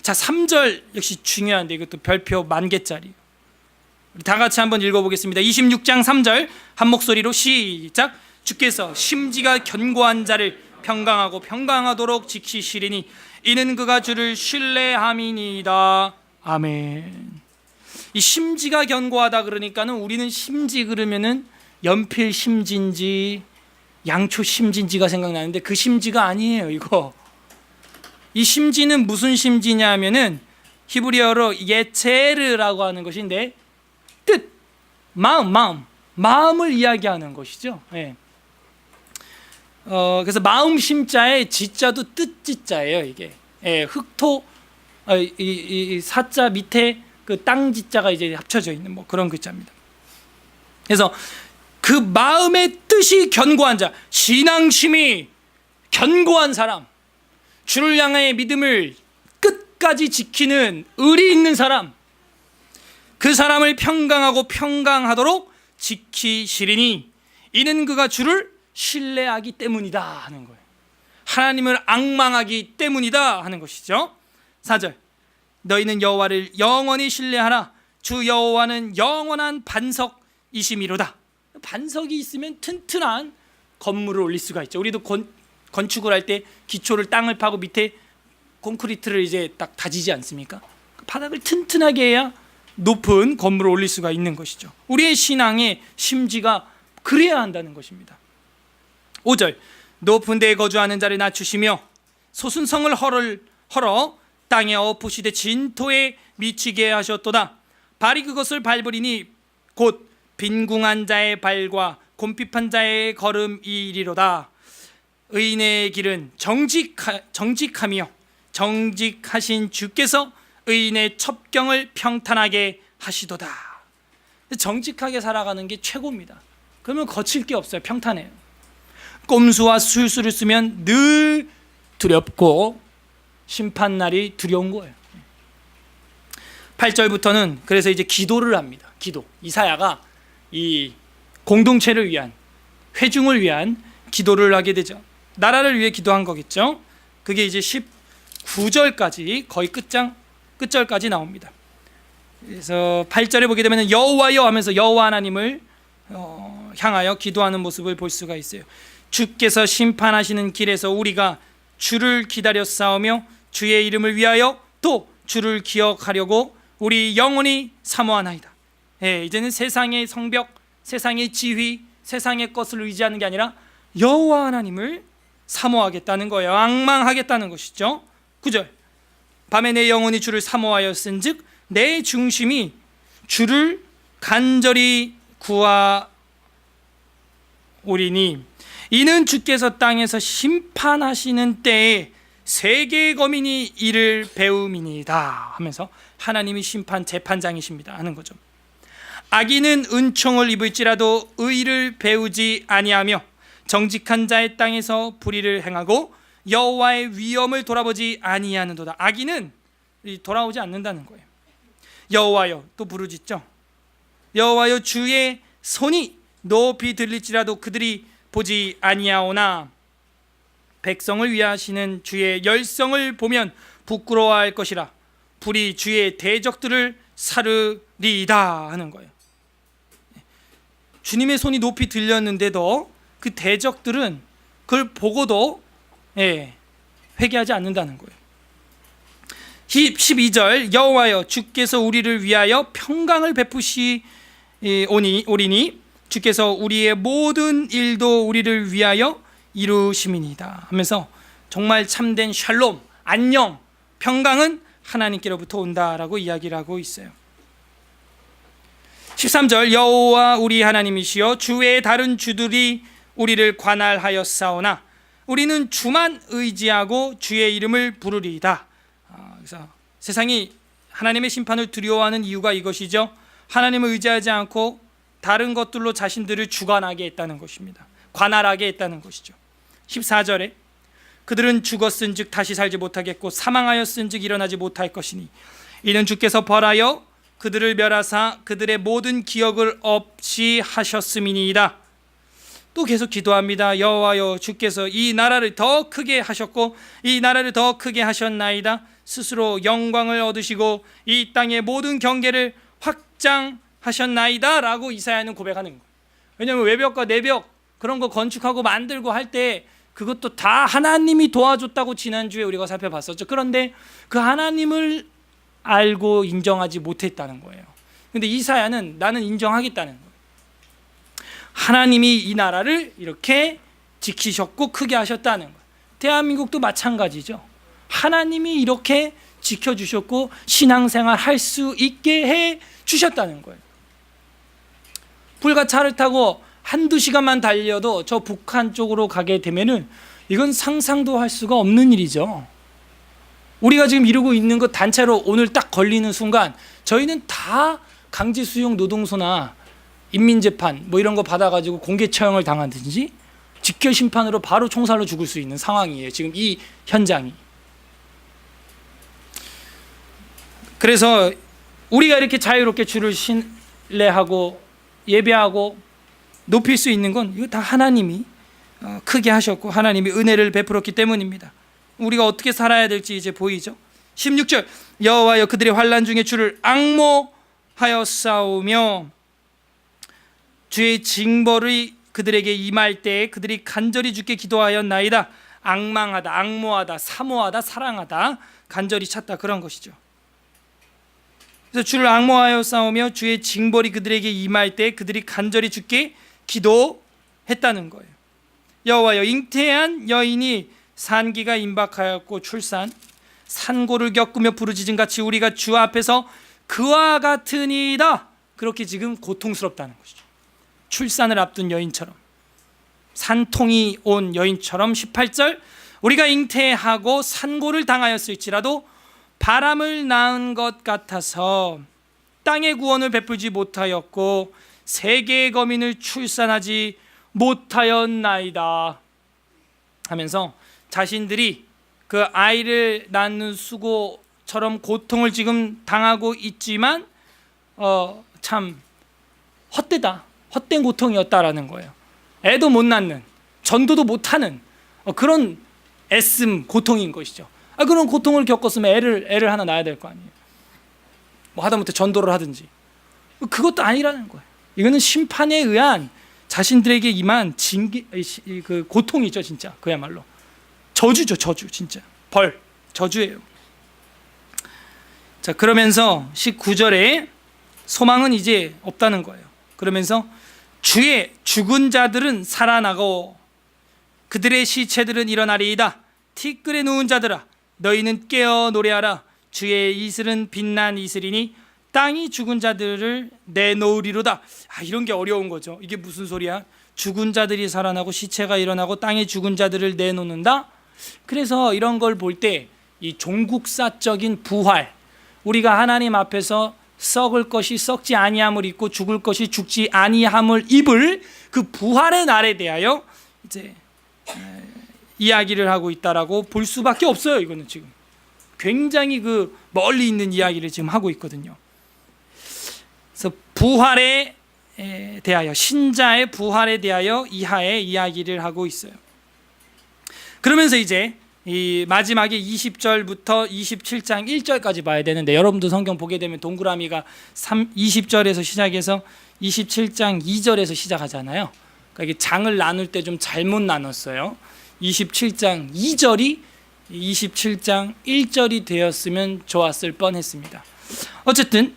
S1: 자, 3절 역시 중요한데 이것도 별표 10,000개짜리. 우리 다 같이 한번 읽어보겠습니다. 26장 3절 한 목소리로 시작. 주께서 심지가 견고한 자를 평강하도록 지키시리니 이는 그가 주를 신뢰함이니이다. 아멘. 이 심지가 견고하다 그러니까는 우리는 심지 그러면은 연필 심지인지 양초 심지인지가 생각나는데 그 심지가 아니에요. 이거 이 심지는 무슨 심지냐면은 히브리어로 예체르라고 하는 것인데 뜻, 마음을 이야기하는 것이죠. 예. 그래서 마음 심자에 지자도 뜻지자예요. 이게 흑토 이 사자 밑에 그 땅 지자가 이제 합쳐져 있는 뭐 그런 글자입니다. 그래서 그 마음의 뜻이 견고한 자, 신앙심이 견고한 사람, 주를 향하여 믿음을 끝까지 지키는 의리 있는 사람, 그 사람을 평강하도록 지키시리니 이는 그가 주를 신뢰하기 때문이다 하는 거예요. 하나님을 앙망하기 때문이다 하는 것이죠. 4절 너희는 여호와를 영원히 신뢰하라. 주 여호와는 영원한 반석이심이로다. 반석이 있으면 튼튼한 건물을 올릴 수가 있죠. 우리도 건축을 할 때 기초를 땅을 파고 밑에 콘크리트를 이제 딱 다지지 않습니까? 바닥을 튼튼하게 해야 높은 건물을 올릴 수가 있는 것이죠. 우리의 신앙의 심지가 그래야 한다는 것입니다. 5절 높은 데에 거주하는 자를 낮추시며 소순성을 헐어 땅에 엎으시되 진토에 미치게 하셨도다. 발이 그것을 밟으리니 곧 빈궁한 자의 발과 곰핍한 자의 걸음이리로다. 의인의 길은 정직하며 정직하신 주께서 의인의 첩경을 평탄하게 하시도다. 정직하게 살아가는 게 최고입니다. 그러면 거칠 게 없어요. 평탄해요. 꼼수와 술수를 쓰면 늘 두렵고 심판날이 두려운 거예요. 8절부터는 그래서 이제 기도를 합니다. 기도. 이사야가 이 공동체를 위한, 회중을 위한 기도를 하게 되죠. 나라를 위해 기도한 거겠죠. 그게 이제 19절까지 거의 끝절까지 나옵니다. 그래서 8절에 보게 되면 여호와여 하면서 여호와 하나님을 향하여 기도하는 모습을 볼 수가 있어요. 주께서 심판하시는 길에서 우리가 주를 기다려 싸우며 주의 이름을 위하여 또 주를 기억하려고 우리 영원히 사모하나이다. 이제는 세상의 성벽, 세상의 지휘, 세상의 것을 의지하는 게 아니라 여호와 하나님을 사모하겠다는 거예요. 앙망하겠다는 것이죠. 9절, 밤에 내 영혼이 주를 사모하였은즉 내 중심이 주를 간절히 구하오리니 이는 주께서 땅에서 심판하시는 때에 세계의 거민이 이를 배움이니이다 하면서 하나님이 심판 재판장이십니다 하는 거죠. 악인은 은총을 입을지라도 의를 배우지 아니하며 정직한 자의 땅에서 불의를 행하고 여호와의 위엄을 돌아보지 아니하는도다. 악인은 돌아오지 않는다는 거예요. 여호와여, 또 부르짖죠. 여호와여, 주의 손이 높이 들릴지라도 그들이 보지 아니하오나 백성을 위하시는 주의 열성을 보면 부끄러워할 것이라. 불이 주의 대적들을 사르리이다 하는 거예요. 주님의 손이 높이 들렸는데도 그 대적들은 그걸 보고도 회개하지 않는다는 거예요. 12절, 여호와여, 주께서 우리를 위하여 평강을 베푸시오리니 주께서 우리의 모든 일도 우리를 위하여 이루심이니이다 하면서 정말 참된 샬롬, 안녕, 평강은 하나님께로부터 온다라고 이야기를 하고 있어요. 13절, 여호와 우리 하나님이시여 주 외에 다른 주들이 우리를 관할하였사오나 우리는 주만 의지하고 주의 이름을 부르리이다. 그래서 세상이 하나님의 심판을 두려워하는 이유가 이것이죠. 하나님을 의지하지 않고 다른 것들로 자신들을 주관하게 했다는 것입니다. 관할하게 했다는 것이죠. 14절에 그들은 죽었은즉 다시 살지 못하겠고 사망하였은즉 일어나지 못할 것이니 이는 주께서 벌하여 그들을 멸하사 그들의 모든 기억을 없이 하셨음이니이다. 또 계속 기도합니다. 여호와여, 주께서 이 나라를 더 크게 하셨고 이 나라를 더 크게 하셨나이다. 스스로 영광을 얻으시고 이 땅의 모든 경계를 확장하셨나이다 라고 이사야는 고백하는 거예요. 왜냐하면 외벽과 내벽 그런 거 건축하고 만들고 할 때 그것도 다 하나님이 도와줬다고 지난주에 우리가 살펴봤었죠. 그런데 그 하나님을 알고 인정하지 못했다는 거예요. 근데 이사야는 나는 인정하겠다는 거예요. 하나님이 이 나라를 이렇게 지키셨고 크게 하셨다는 거예요. 대한민국도 마찬가지죠. 하나님이 이렇게 지켜주셨고 신앙생활 할 수 있게 해 주셨다는 거예요. 불과 차를 타고 한두 시간만 달려도 저 북한 쪽으로 가게 되면은 이건 상상도 할 수가 없는 일이죠. 우리가 지금 이루고 있는 것 단체로 오늘 딱 걸리는 순간 저희는 다 강제 수용 노동소나 인민재판 뭐 이런 거 받아가지고 공개 처형을 당하든지 직결 심판으로 바로 총살로 죽을 수 있는 상황이에요. 지금 이 현장이. 그래서 우리가 이렇게 자유롭게 주를 신뢰하고 예배하고 높일 수 있는 건 이거 다 하나님이 크게 하셨고 하나님이 은혜를 베풀었기 때문입니다. 우리가 어떻게 살아야 될지 이제 보이죠. 16절, 여호와여, 그들의 환난 중에 주를 앙모하여 싸우며 주의 징벌이 그들에게 임할 때에 그들이 간절히 주께 기도하였나이다. 앙망하다, 앙모하다, 사모하다, 사랑하다, 간절히 찾다, 그런 것이죠. 그래서 주를 앙모하여 싸우며 주의 징벌이 그들에게 임할 때 그들이 간절히 주께 기도했다는 거예요. 여호와여, 잉태한 여인이 산기가 임박하였고 출산, 산고를 겪으며 부르짖은 같이 우리가 주 앞에서 그와 같으니이다. 그렇게 지금 고통스럽다는 것이죠. 출산을 앞둔 여인처럼, 산통이 온 여인처럼. 18절, 우리가 잉태하고 산고를 당하였을지라도 바람을 낳은 것 같아서 땅의 구원을 베풀지 못하였고 세계의 거민을 출산하지 못하였나이다 하면서 자신들이 그 아이를 낳는 수고처럼 고통을 지금 당하고 있지만 참 헛되다, 헛된 고통이었다라는 거예요. 애도 못 낳는, 전도도 못하는 그런 애씀, 고통인 것이죠. 그런 고통을 겪었으면 애를 하나 낳아야 될 거 아니에요. 뭐 하다못해 전도를 하든지. 그것도 아니라는 거예요. 이거는 심판에 의한 자신들에게 임한 징계, 그 고통이죠, 진짜. 그야말로 저주죠, 저주. 진짜 벌, 저주예요. 자, 그러면서 19절에 소망은 이제 없다는 거예요. 그러면서 주의 죽은 자들은 살아나고 그들의 시체들은 일어나리이다. 티끌에 누운 자들아, 너희는 깨어 노래하라. 주의 이슬은 빛난 이슬이니 땅이 죽은 자들을 내놓으리로다. 이런 게 어려운 거죠. 이게 무슨 소리야? 죽은 자들이 살아나고 시체가 일어나고 땅에 죽은 자들을 내놓는다. 그래서 이런 걸 볼 때 이 종국사적인 부활, 우리가 하나님 앞에서 썩을 것이 썩지 아니함을 입고 죽을 것이 죽지 아니함을 입을 그 부활의 날에 대하여 이제 이야기를 하고 있다라고 볼 수밖에 없어요. 이거는 지금 굉장히 그 멀리 있는 이야기를 지금 하고 있거든요. 그래서 부활에 대하여, 신자의 부활에 대하여 이하의 이야기를 하고 있어요. 그러면서 이제 이 마지막에 20절부터 27장 1절까지 봐야 되는데, 여러분도 성경 보게 되면 동그라미가 20절에서 시작해서 27장 2절에서 시작하잖아요. 그러니까 이게 장을 나눌 때 좀 잘못 나눴어요. 27장 2절이 27장 1절이 되었으면 좋았을 뻔했습니다. 어쨌든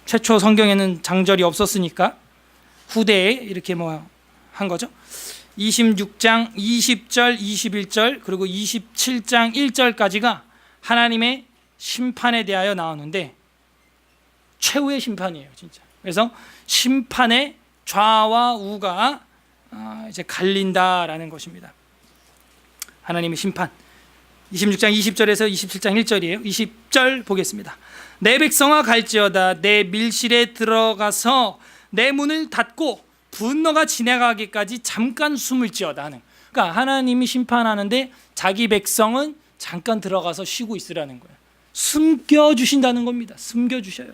S1: 최초 성경에는 장절이 없었으니까 후대에 이렇게 한 거죠. 26장 20절, 21절 그리고 27장 1절까지가 하나님의 심판에 대하여 나오는데 최후의 심판이에요, 진짜. 그래서 심판의 좌와 우가 이제 갈린다라는 것입니다. 하나님의 심판. 26장 20절에서 27장 1절이에요. 20절 보겠습니다. 내 백성아 갈지어다. 내 밀실에 들어가서 내 문을 닫고 분노가 지나가기까지 잠깐 숨을 지어다 하는. 그러니까 하나님이 심판하는데 자기 백성은 잠깐 들어가서 쉬고 있으라는 거예요. 숨겨주신다는 겁니다. 숨겨주셔요.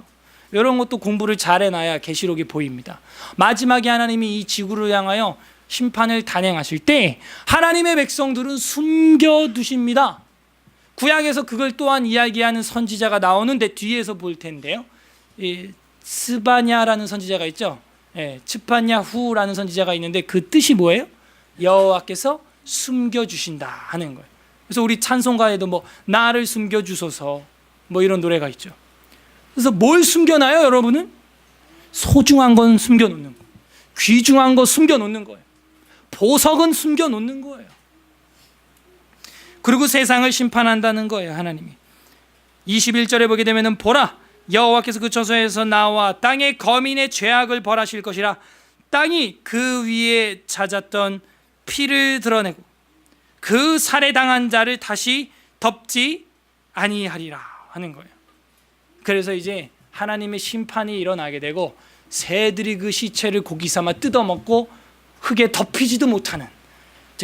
S1: 이런 것도 공부를 잘 해놔야 계시록이 보입니다. 마지막에 하나님이 이 지구를 향하여 심판을 단행하실 때 하나님의 백성들은 숨겨두십니다. 구약에서 그걸 또한 이야기하는 선지자가 나오는데 뒤에서 볼 텐데요. 이 스바냐라는 선지자가 있죠. 츠파냐후라는 선지자가 있는데 그 뜻이 뭐예요? 여호와께서 숨겨주신다 하는 거예요. 그래서 우리 찬송가에도 나를 숨겨주소서 이런 노래가 있죠. 그래서 뭘 숨겨놔요, 여러분은? 소중한 건 숨겨놓는 거예요. 귀중한 거 숨겨놓는 거예요. 보석은 숨겨놓는 거예요. 그리고 세상을 심판한다는 거예요, 하나님이. 21절에 보게 되면 보라, 여호와께서 그 처소에서 나와 땅의 거민의 죄악을 벌하실 것이라. 땅이 그 위에 찾았던 피를 드러내고 그 살해당한 자를 다시 덮지 아니하리라 하는 거예요. 그래서 이제 하나님의 심판이 일어나게 되고 새들이 그 시체를 고기 삼아 뜯어먹고 흙에 덮이지도 못하는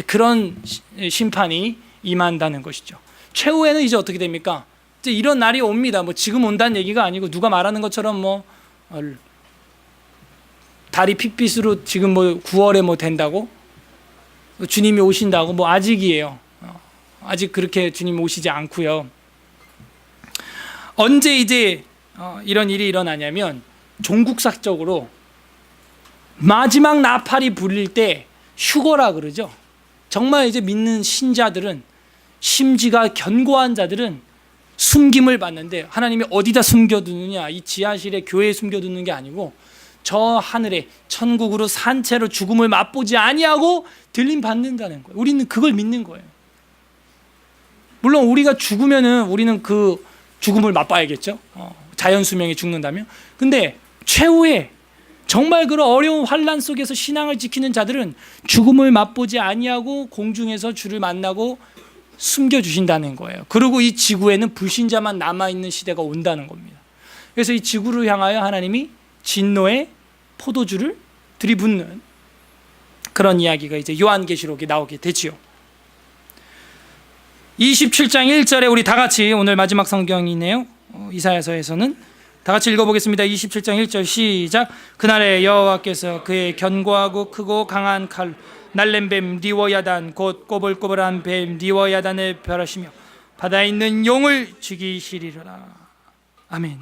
S1: 그런 심판이 임한다는 것이죠. 최후에는 이제 어떻게 됩니까? 이제 이런 날이 옵니다. 지금 온다는 얘기가 아니고 누가 말하는 것처럼 달이 핏빛으로 지금 9월에 된다고 주님이 오신다고 아직이에요. 아직 그렇게 주님이 오시지 않고요. 언제 이제 이런 일이 일어나냐면 종국사적으로 마지막 나팔이 불릴 때 휴거라 그러죠. 정말 이제 믿는 신자들은, 심지가 견고한 자들은 숨김을 받는데, 하나님이 어디다 숨겨두느냐, 이 지하실에 교회에 숨겨두는 게 아니고 저 하늘에 천국으로 산 채로 죽음을 맛보지 아니하고 들림 받는다는 거예요. 우리는 그걸 믿는 거예요. 물론 우리가 죽으면은 우리는 그 죽음을 맛봐야겠죠. 자연 수명에 죽는다면. 근데 최후에 정말 그런 어려운 환난 속에서 신앙을 지키는 자들은 죽음을 맛보지 아니하고 공중에서 주를 만나고 숨겨주신다는 거예요. 그리고 이 지구에는 불신자만 남아있는 시대가 온다는 겁니다. 그래서 이 지구를 향하여 하나님이 진노의 포도주를 들이붓는 그런 이야기가 이제 요한계시록에 나오게 되지요. 27장 1절에 우리 다 같이, 오늘 마지막 성경이네요. 이사야서에서는 다 같이 읽어보겠습니다. 27장 1절 시작. 그날에 여호와께서 그의 견고하고 크고 강한 칼 날랜 뱀 리워야단 곧 꼬불꼬불한 뱀 리워야단을 멸하시며 바다에 있는 용을 죽이시리라. 아멘.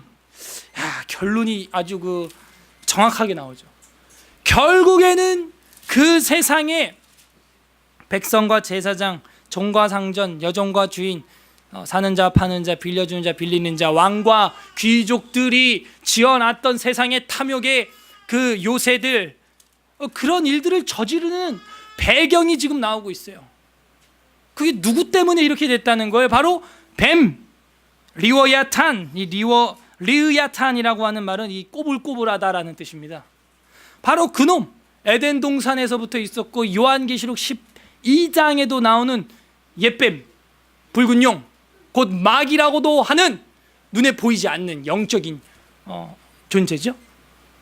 S1: 야, 결론이 아주 정확하게 나오죠. 결국에는 그 세상에 백성과 제사장, 종과 상전, 여종과 주인, 사는 자, 파는 자, 빌려주는 자, 빌리는 자, 왕과 귀족들이 지어놨던 세상의 탐욕의 그 요새들, 그런 일들을 저지르는 배경이 지금 나오고 있어요. 그게 누구 때문에 이렇게 됐다는 거예요? 바로 뱀, 리워야탄. 이 리으야탄이라고 하는 말은 이 꼬불꼬불하다라는 뜻입니다. 바로 그놈, 에덴 동산에서부터 있었고 요한계시록 12장에도 나오는 옛뱀, 붉은 용, 곧 마귀라고도 하는 눈에 보이지 않는 영적인 존재죠.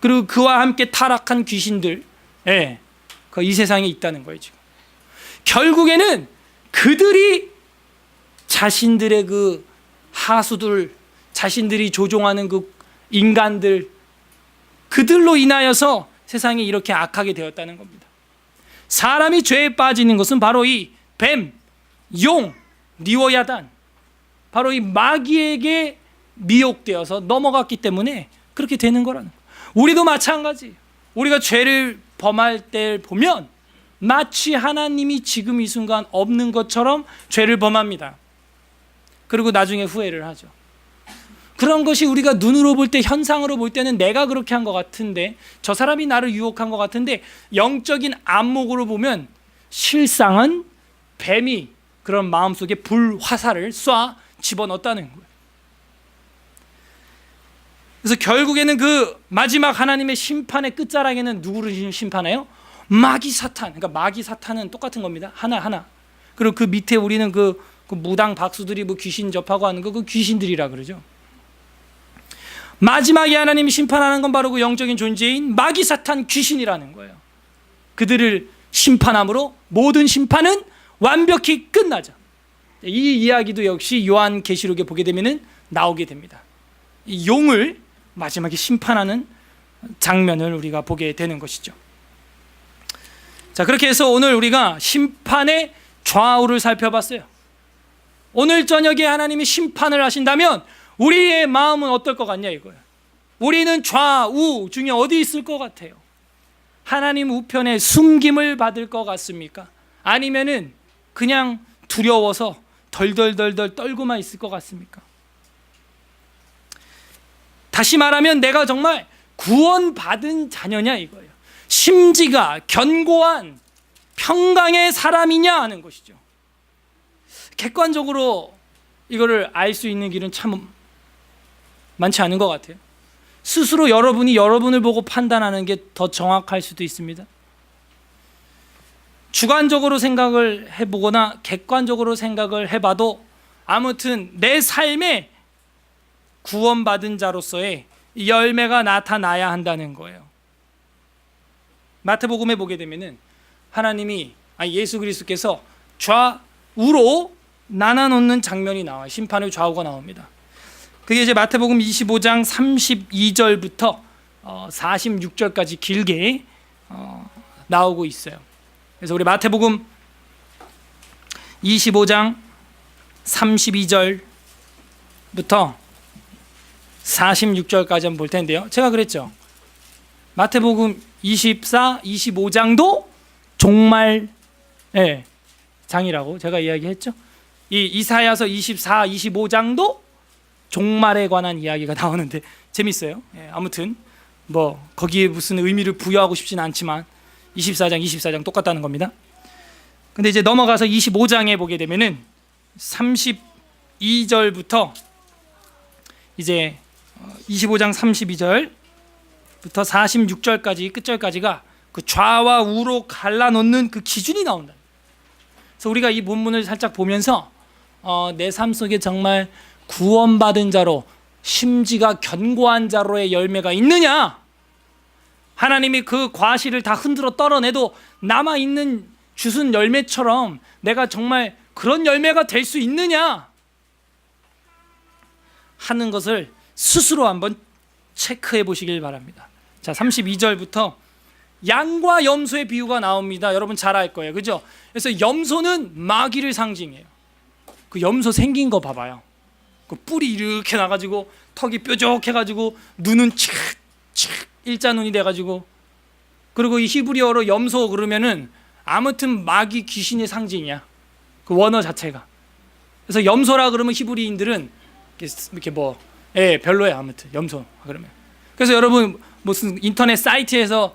S1: 그리고 그와 함께 타락한 귀신들, 이 세상에 있다는 거예요. 지금 결국에는 그들이 자신들의 그 하수들, 자신들이 조종하는 그 인간들, 그들로 인하여서 세상이 이렇게 악하게 되었다는 겁니다. 사람이 죄에 빠지는 것은 바로 이 뱀, 용, 리워야단, 바로 이 마귀에게 미혹되어서 넘어갔기 때문에 그렇게 되는 거라는 거예요. 우리도 마찬가지. 우리가 죄를 범할 때 보면 마치 하나님이 지금 이 순간 없는 것처럼 죄를 범합니다. 그리고 나중에 후회를 하죠. 그런 것이 우리가 눈으로 볼 때, 현상으로 볼 때는 내가 그렇게 한 것 같은데, 저 사람이 나를 유혹한 것 같은데, 영적인 안목으로 보면 실상은 뱀이 그런 마음속에 불화살을 쏴 집어넣었다는 거예요. 그래서 결국에는 그 마지막 하나님의 심판의 끝자락에는 누구를 심판해요? 마귀 사탄. 그러니까 마귀 사탄은 똑같은 겁니다. 하나. 그리고 그 밑에 우리는 그 무당 박수들이 뭐 귀신 접하고 하는 그 귀신들이라 그러죠. 마지막에 하나님이 심판하는 건 바로 그 영적인 존재인 마귀 사탄 귀신이라는 거예요. 그들을 심판함으로 모든 심판은 완벽히 끝나죠. 이 이야기도 역시 요한계시록에 보게 되면은 나오게 됩니다. 이 용을 마지막에 심판하는 장면을 우리가 보게 되는 것이죠. 자, 그렇게 해서 오늘 우리가 심판의 좌우를 살펴봤어요. 오늘 저녁에 하나님이 심판을 하신다면 우리의 마음은 어떨 것 같냐 이거예요. 우리는 좌우 중에 어디 있을 것 같아요? 하나님 우편에 숨김을 받을 것 같습니까? 아니면은 그냥 두려워서 덜덜덜덜 떨고만 있을 것 같습니까? 다시 말하면 내가 정말 구원받은 자녀냐 이거예요. 심지가 견고한 평강의 사람이냐 하는 것이죠. 객관적으로 이거를 알 수 있는 길은 참 많지 않은 것 같아요. 스스로 여러분이 여러분을 보고 판단하는 게 더 정확할 수도 있습니다. 주관적으로 생각을 해보거나 객관적으로 생각을 해봐도 아무튼 내 삶에 구원받은 자로서의 열매가 나타나야 한다는 거예요. 마태복음에 보게 되면은 하나님이, 예수 그리스도께서 좌우로 나눠놓는 장면이 나와요. 심판의 좌우가 나옵니다. 그게 이제 마태복음 25장 32절부터 46절까지 길게 나오고 있어요. 그래서 우리 마태복음 25장 32절부터 46절까지 한번 볼 텐데요. 제가 그랬죠. 마태복음 24, 25장도 종말 장이라고 제가 이야기했죠. 이 이사야서 24, 25장도 종말에 관한 이야기가 나오는데 재밌어요. 아무튼 뭐 거기에 무슨 의미를 부여하고 싶지는 않지만 24장 똑같다는 겁니다. 근데 이제 넘어가서 25장에 보게 되면은 32절부터 이제 25장 32절부터 46절까지 끝절까지가 그 좌와 우로 갈라놓는 그 기준이 나온다. 그래서 우리가 이 본문을 살짝 보면서 내 삶 속에 정말 구원받은 자로 심지가 견고한 자로의 열매가 있느냐, 하나님이 그 과실을 다 흔들어 떨어내도 남아있는 주순 열매처럼 내가 정말 그런 열매가 될 수 있느냐 하는 것을 스스로 한번 체크해 보시길 바랍니다. 자, 32절부터 양과 염소의 비유가 나옵니다. 여러분 잘 알 거예요, 그죠? 그래서 염소는 마귀를 상징해요. 그 염소 생긴 거 봐봐요. 그 뿔이 이렇게 나가지고 턱이 뾰족해가지고 눈은 칙칙 일자 눈이 돼가지고, 그리고 이 히브리어로 염소 그러면은 아무튼 마귀 귀신의 상징이야, 그 원어 자체가. 그래서 염소라 그러면 히브리인들은 이렇게 뭐 별로야, 아무튼 염소 그러면. 그래서 여러분 무슨 인터넷 사이트에서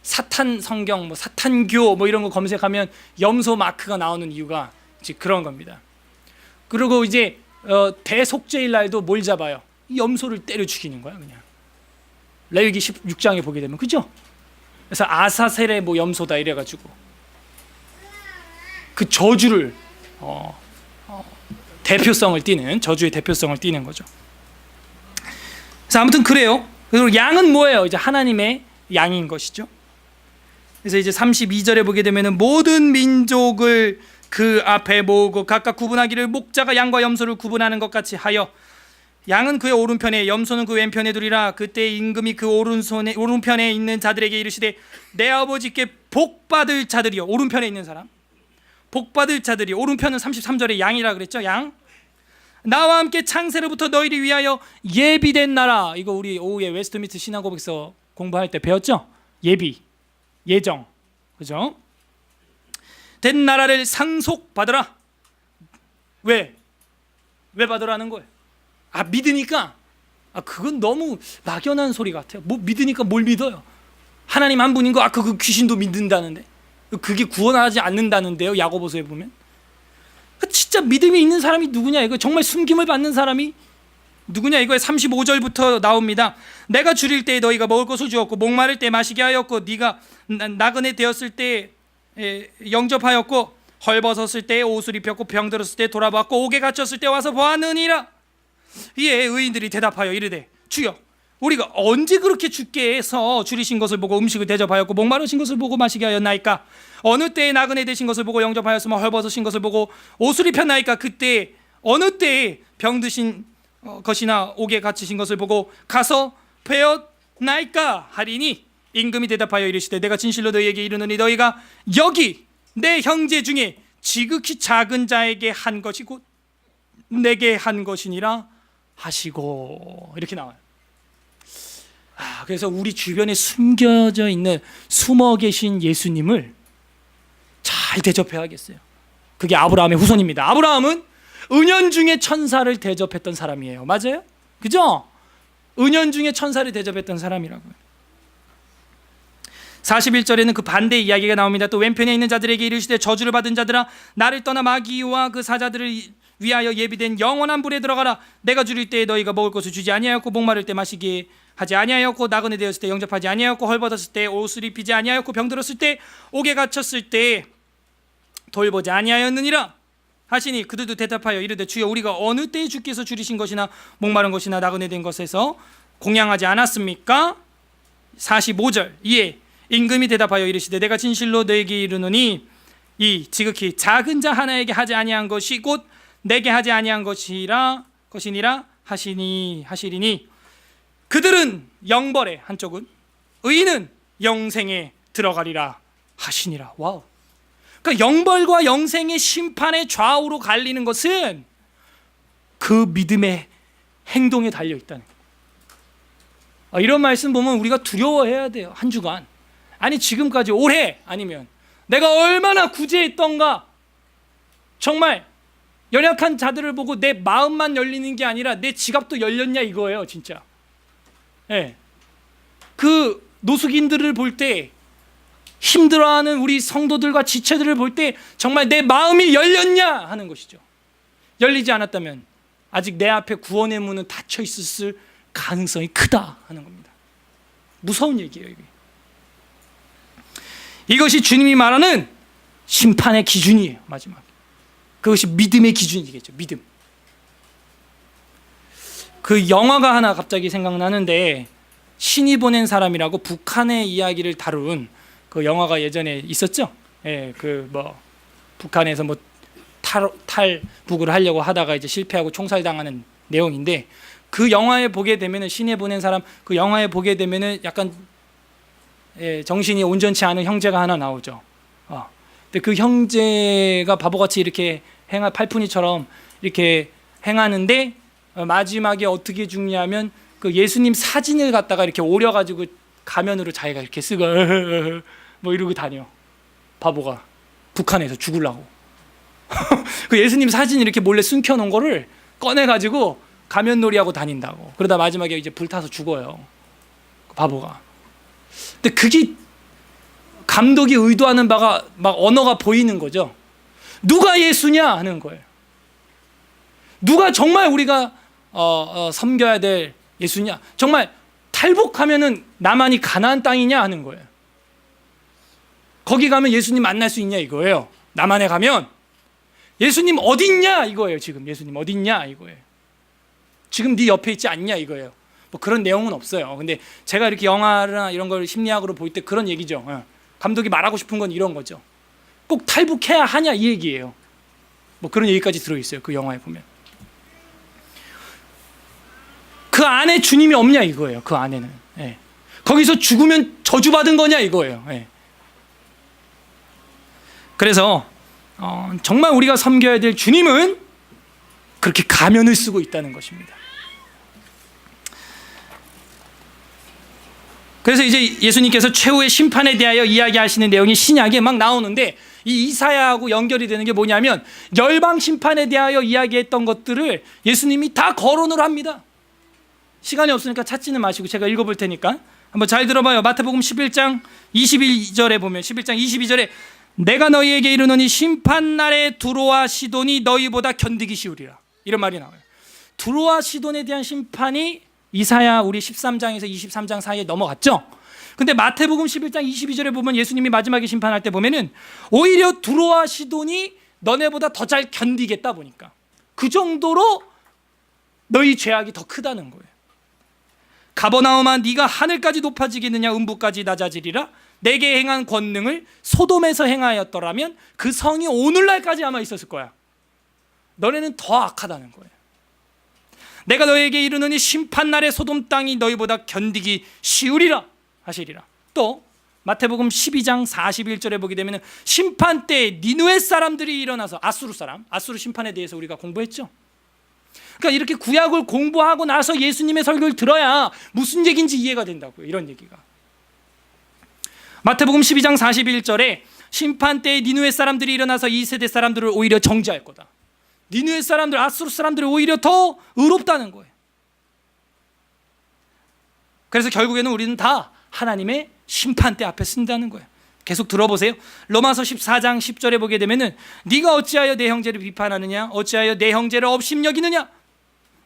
S1: 사탄 성경, 뭐 사탄교 뭐 이런 거 검색하면 염소 마크가 나오는 이유가 이제 그런 겁니다. 그리고 이제 대속죄일 날도 뭘 잡아요? 염소를 때려 죽이는 거야, 그냥. 레위기 16장에 보게 되면, 그죠? 그래서 아사셀의 뭐 염소다 이래가지고 그 저주를 대표성을 띠는, 저주의 대표성을 띠는 거죠. 그래서 아무튼 그래요. 그리고 양은 뭐예요? 이제 하나님의 양인 것이죠. 그래서 이제 32절에 보게 되면은 모든 민족을 그 앞에 모으고 각각 구분하기를 목자가 양과 염소를 구분하는 것 같이 하여 양은 그의 오른편에 염소는 그 왼편에 두리라. 그때 임금이 그 오른편에 있는 자들에게 이르시되 내 아버지께 복받을 자들이요. 오른편에 있는 사람, 복받을 자들이. 오른편은 33절에 양이라 그랬죠. 양. 나와 함께 창세로부터 너희를 위하여 예비된 나라. 이거 우리 오후에 웨스트민스터 신학고백서 공부할 때 배웠죠. 예비, 예정, 그죠? 된 나라를 상속받으라. 왜 받으라는 거예요? 믿으니까. 그건 너무 막연한 소리 같아요. 뭐 믿으니까 뭘 믿어요? 하나님 한 분인 거. 그 귀신도 믿는다는데, 그게 구원하지 않는다는데요, 야고보서에 보면. 진짜 믿음이 있는 사람이 누구냐 이거. 정말 숨김을 받는 사람이 누구냐 이거에 35절부터 나옵니다. 내가 줄일 때에 너희가 먹을 것을 주었고 목마를 때 마시게 하였고 네가 나그네 되었을 때 영접하였고 헐벗었을 때 옷을 입혔고 병들었을 때 돌아봤고 옥에 갇혔을 때 와서 보았느니라. 이에 의인들이 대답하여 이르되 주여 우리가 언제 그렇게 주께 해서 줄이신 것을 보고 음식을 대접하였고 목마르신 것을 보고 마시게 하였나이까? 어느 때에 나그네 되신 것을 보고 영접하였으며 헐벗으신 것을 보고 옷을 입혔나이까? 그때 어느 때에 병드신 것이나 옥에 갇히신 것을 보고 가서 배었나이까? 하리니 임금이 대답하여 이르시되 내가 진실로 너희에게 이르노니 너희가 여기 내 형제 중에 지극히 작은 자에게 한 것이 곧 내게 한 것이니라 하시고. 이렇게 나와요. 그래서 우리 주변에 숨겨져 있는, 숨어 계신 예수님을 잘 대접해야겠어요. 그게 아브라함의 후손입니다. 아브라함은 은연중에 천사를 대접했던 사람이에요. 맞아요? 그죠? 은연중에 천사를 대접했던 사람이라고요. 41절에는 그 반대 이야기가 나옵니다. 또 왼편에 있는 자들에게 이르시되 저주를 받은 자들아 나를 떠나 마귀와 그 사자들을 위하여 예비된 영원한 불에 들어가라. 내가 줄일 때에 너희가 먹을 것을 주지 아니하였고 목마를 때 마시게 하지 아니하였고 나그네 되었을 때 영접하지 아니하였고 헐벗었을 때 옷을 입히지 아니하였고 병들었을 때 옥에 갇혔을 때 돌보지 아니하였느니라 하시니 그들도 대답하여 이르되 주여 우리가 어느 때에 주께서 줄이신 것이나 목마른 것이나 나그네 된 것에서 공양하지 않았습니까? 45절 이에 임금이 대답하여 이르시되 내가 진실로 너에게 이르노니 이 지극히 작은 자 하나에게 하지 아니한 것이 곧 내게 하지 아니한 것이니라 하시리니 그들은 영벌에, 한쪽은 의인은 영생에 들어가리라 하시니라. 와우. 그러니까 영벌과 영생의 심판의 좌우로 갈리는 것은 그 믿음의 행동에 달려 있다는 거예요. 이런 말씀 보면 우리가 두려워해야 돼요. 한 주간, 아니 지금까지 올해, 아니면 내가 얼마나 구제했던가. 정말 연약한 자들을 보고 내 마음만 열리는 게 아니라 내 지갑도 열렸냐 이거예요, 진짜. 그 노숙인들을 볼 때, 힘들어하는 우리 성도들과 지체들을 볼 때 정말 내 마음이 열렸냐 하는 것이죠. 열리지 않았다면 아직 내 앞에 구원의 문은 닫혀 있었을 가능성이 크다 하는 겁니다. 무서운 얘기예요. 이것이 주님이 말하는 심판의 기준이에요. 마지막 그것이 믿음의 기준이겠죠. 믿음. 그 영화가 하나 갑자기 생각나는데, 신이 보낸 사람이라고 북한의 이야기를 다룬 그 영화가 예전에 있었죠. 예, 그 뭐 북한에서 뭐 탈북을 하려고 하다가 이제 실패하고 총살당하는 내용인데, 그 영화에 보게 되면은, 신이 보낸 사람 그 영화에 보게 되면은 약간 정신이 온전치 않은 형제가 하나 나오죠. 근데 그 형제가 바보같이 이렇게 팔푼이처럼 이렇게 행하는데, 마지막에 어떻게 죽냐면 그 예수님 사진을 갖다가 이렇게 오려가지고 가면으로 자기가 이렇게 쓰고 뭐 이러고 다녀. 바보가 북한에서 죽으려고. 그 예수님 사진 이렇게 몰래 숨겨놓은 거를 꺼내가지고 가면놀이하고 다닌다고. 그러다 마지막에 이제 불타서 죽어요. 그 바보가. 근데 그게 감독이 의도하는 바가 막 언어가 보이는 거죠. 누가 예수냐 하는 거예요. 누가 정말 우리가 섬겨야 될 예수냐? 정말 탈북하면은 나만이 가나안 땅이냐 하는 거예요. 거기 가면 예수님 만날 수 있냐 이거예요. 남한에 가면 예수님 어디 있냐 이거예요. 지금 예수님 어디 있냐 이거예요. 지금 네 옆에 있지 않냐 이거예요. 뭐 그런 내용은 없어요. 근데 제가 이렇게 영화나 이런 걸 심리학으로 볼 때 그런 얘기죠. 감독이 말하고 싶은 건 이런 거죠. 꼭 탈북해야 하냐 이 얘기예요. 뭐 그런 얘기까지 들어있어요. 그 영화에 보면. 그 안에 주님이 없냐 이거예요. 그 안에는. 거기서 죽으면 저주받은 거냐 이거예요. 그래서 정말 우리가 섬겨야 될 주님은 그렇게 가면을 쓰고 있다는 것입니다. 그래서 이제 예수님께서 최후의 심판에 대하여 이야기하시는 내용이 신약에 막 나오는데, 이 이사야하고 연결이 되는 게 뭐냐면, 열방 심판에 대하여 이야기했던 것들을 예수님이 다 거론을 합니다. 시간이 없으니까 찾지는 마시고 제가 읽어볼 테니까 한번 잘 들어봐요. 마태복음 11장 22절에 보면, 11장 22절에 내가 너희에게 이르노니 심판날에 두로와 시돈이 너희보다 견디기 쉬우리라, 이런 말이 나와요. 두로와 시돈에 대한 심판이 이사야 우리 13장에서 23장 사이에 넘어갔죠. 근데 마태복음 11장 22절에 보면 예수님이 마지막에 심판할 때 보면은 오히려 두로와 시돈이 너네보다 더 잘 견디겠다 보니까, 그 정도로 너희 죄악이 더 크다는 거예요. 가버나움아 네가 하늘까지 높아지겠느냐, 음부까지 낮아지리라. 내게 행한 권능을 소돔에서 행하였더라면 그 성이 오늘날까지 아마 있었을 거야. 너네는 더 악하다는 거예요. 내가 너에게 이르노니 심판날에 소돔 땅이 너희보다 견디기 쉬우리라 하시리라. 또 마태복음 12장 41절에 보게 되면 심판 때 니느웨 사람들이 일어나서, 아수르 사람, 아수르 심판에 대해서 우리가 공부했죠. 그러니까 이렇게 구약을 공부하고 나서 예수님의 설교를 들어야 무슨 얘기인지 이해가 된다고요. 이런 얘기가. 마태복음 12장 41절에 심판 때에 니느웨 사람들이 일어나서 이 세대 사람들을 오히려 정죄할 거다. 니느웨 사람들, 아수르 사람들이 오히려 더 의롭다는 거예요. 그래서 결국에는 우리는 다 하나님의 심판대 앞에 쓴다는 거예요. 계속 들어보세요. 로마서 14장 10절에 보게 되면은 네가 어찌하여 내 형제를 비판하느냐, 어찌하여 내 형제를 업심여기느냐,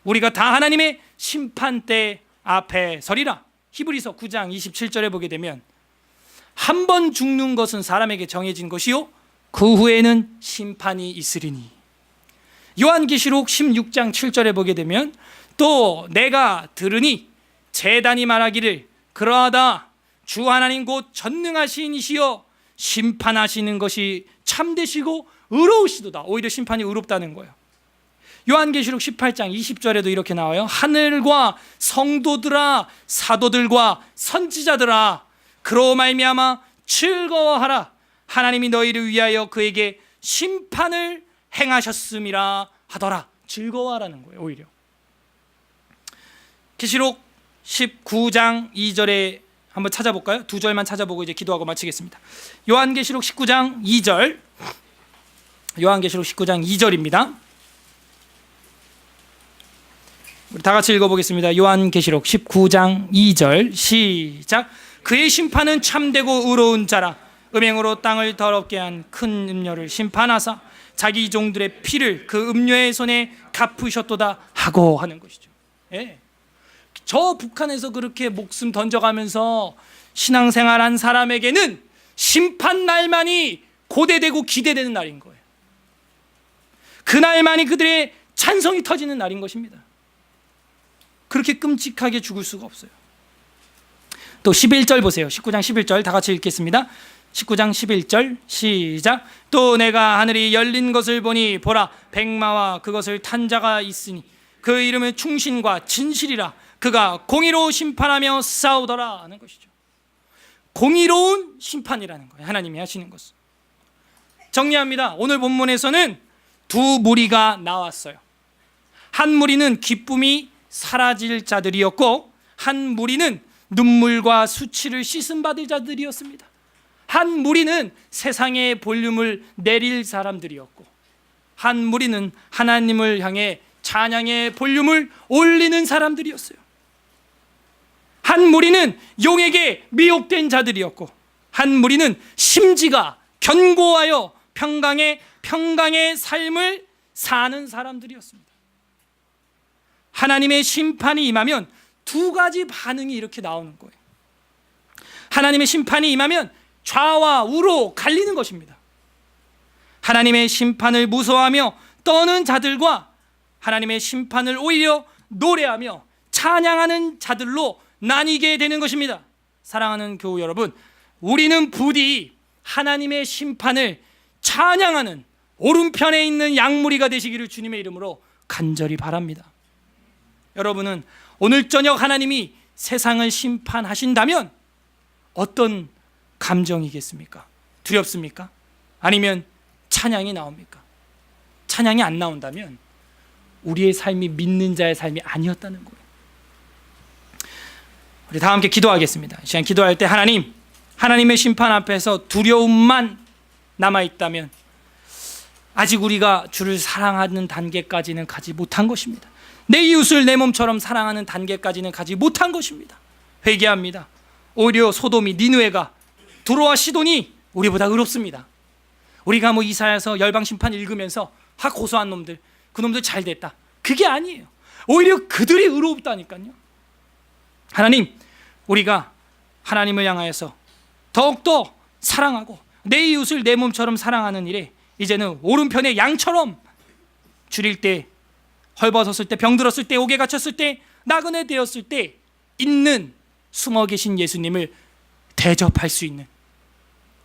S1: 우리가 다 하나님의 심판대 앞에 서리라. 히브리서 9장 27절에 보게 되면 한 번 죽는 것은 사람에게 정해진 것이요 그 후에는 심판이 있으리니. 요한계시록 16장 7절에 보게 되면 또 내가 들으니 제단이 말하기를 그러하다 주 하나님 곧 전능하신 이시여 심판하시는 것이 참되시고 의로우시도다. 오히려 심판이 의롭다는 거예요. 요한계시록 18장 20절에도 이렇게 나와요. 하늘과 성도들아 사도들과 선지자들아 그로 말미암아 즐거워하라. 하나님이 너희를 위하여 그에게 심판을 행하셨음이라 하더라. 즐거워하라는 거예요. 오히려 계시록 19장 2절에 한번 찾아볼까요? 두 절만 찾아보고 이제 기도하고 마치겠습니다. 요한계시록 19장 2절, 요한계시록 19장 2절입니다. 우리 다 같이 읽어보겠습니다. 요한계시록 19장 2절 시작. 그의 심판은 참되고 의로운 자라. 음행으로 땅을 더럽게 한 큰 음녀를 심판하사 자기 종들의 피를 그 음녀의 손에 갚으셨도다 하고 하는 것이죠. 예. 저 북한에서 그렇게 목숨 던져가면서 신앙생활한 사람에게는 심판 날만이 고대되고 기대되는 날인 거예요. 그날만이 그들의 찬성이 터지는 날인 것입니다. 그렇게 끔찍하게 죽을 수가 없어요. 또 11절 보세요. 19장 11절 다 같이 읽겠습니다. 19장 11절 시작. 또 내가 하늘이 열린 것을 보니 보라 백마와 그것을 탄 자가 있으니 그 이름은 충신과 진실이라. 그가 공의로 심판하며 싸우더라 하는 것이죠. 공의로운 심판이라는 거예요. 하나님이 하시는 것은. 정리합니다. 오늘 본문에서는 두 무리가 나왔어요. 한 무리는 기쁨이 사라질 자들이었고 한 무리는 눈물과 수치를 씻음받을 자들이었습니다. 한 무리는 세상의 볼륨을 내릴 사람들이었고 한 무리는 하나님을 향해 찬양의 볼륨을 올리는 사람들이었어요. 한 무리는 용에게 미혹된 자들이었고 한 무리는 심지가 견고하여 평강의 삶을 사는 사람들이었습니다. 하나님의 심판이 임하면 두 가지 반응이 이렇게 나오는 거예요. 하나님의 심판이 임하면 좌와 우로 갈리는 것입니다. 하나님의 심판을 무서워하며 떠는 자들과 하나님의 심판을 오히려 노래하며 찬양하는 자들로 나뉘게 되는 것입니다. 사랑하는 교우 여러분, 우리는 부디 하나님의 심판을 찬양하는 오른편에 있는 양무리가 되시기를 주님의 이름으로 간절히 바랍니다. 여러분은 오늘 저녁 하나님이 세상을 심판하신다면 어떤 감정이겠습니까? 두렵습니까? 아니면 찬양이 나옵니까? 찬양이 안 나온다면 우리의 삶이 믿는 자의 삶이 아니었다는 거예요. 우리 다 함께 기도하겠습니다. 이 시간 기도할 때 하나님의 심판 앞에서 두려움만 남아있다면 아직 우리가 주를 사랑하는 단계까지는 가지 못한 것입니다. 내 이웃을 내 몸처럼 사랑하는 단계까지는 가지 못한 것입니다. 회개합니다. 오히려 소돔이 니느웨가 두로와 시돈이 우리보다 의롭습니다. 우리가 이사야서 열방심판 읽으면서 고소한 놈들, 그놈들 잘 됐다, 그게 아니에요. 오히려 그들이 의롭다니까요. 하나님, 우리가 하나님을 향하여서 더욱더 사랑하고 내 이웃을 내 몸처럼 사랑하는 일에 이제는 오른편의 양처럼 줄일 때, 헐벗었을 때, 병들었을 때, 옥에 갇혔을 때, 나그네 되었을 때 있는 숨어 계신 예수님을 대접할 수 있는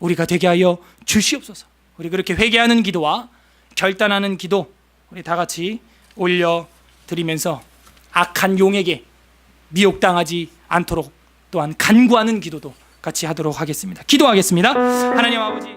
S1: 우리가 되게 하여 주시옵소서. 우리 그렇게 회개하는 기도와 결단하는 기도 우리 다 같이 올려드리면서 악한 용에게 미혹당하지 않도록 또한 간구하는 기도도 같이 하도록 하겠습니다. 기도하겠습니다. 하나님 아버지,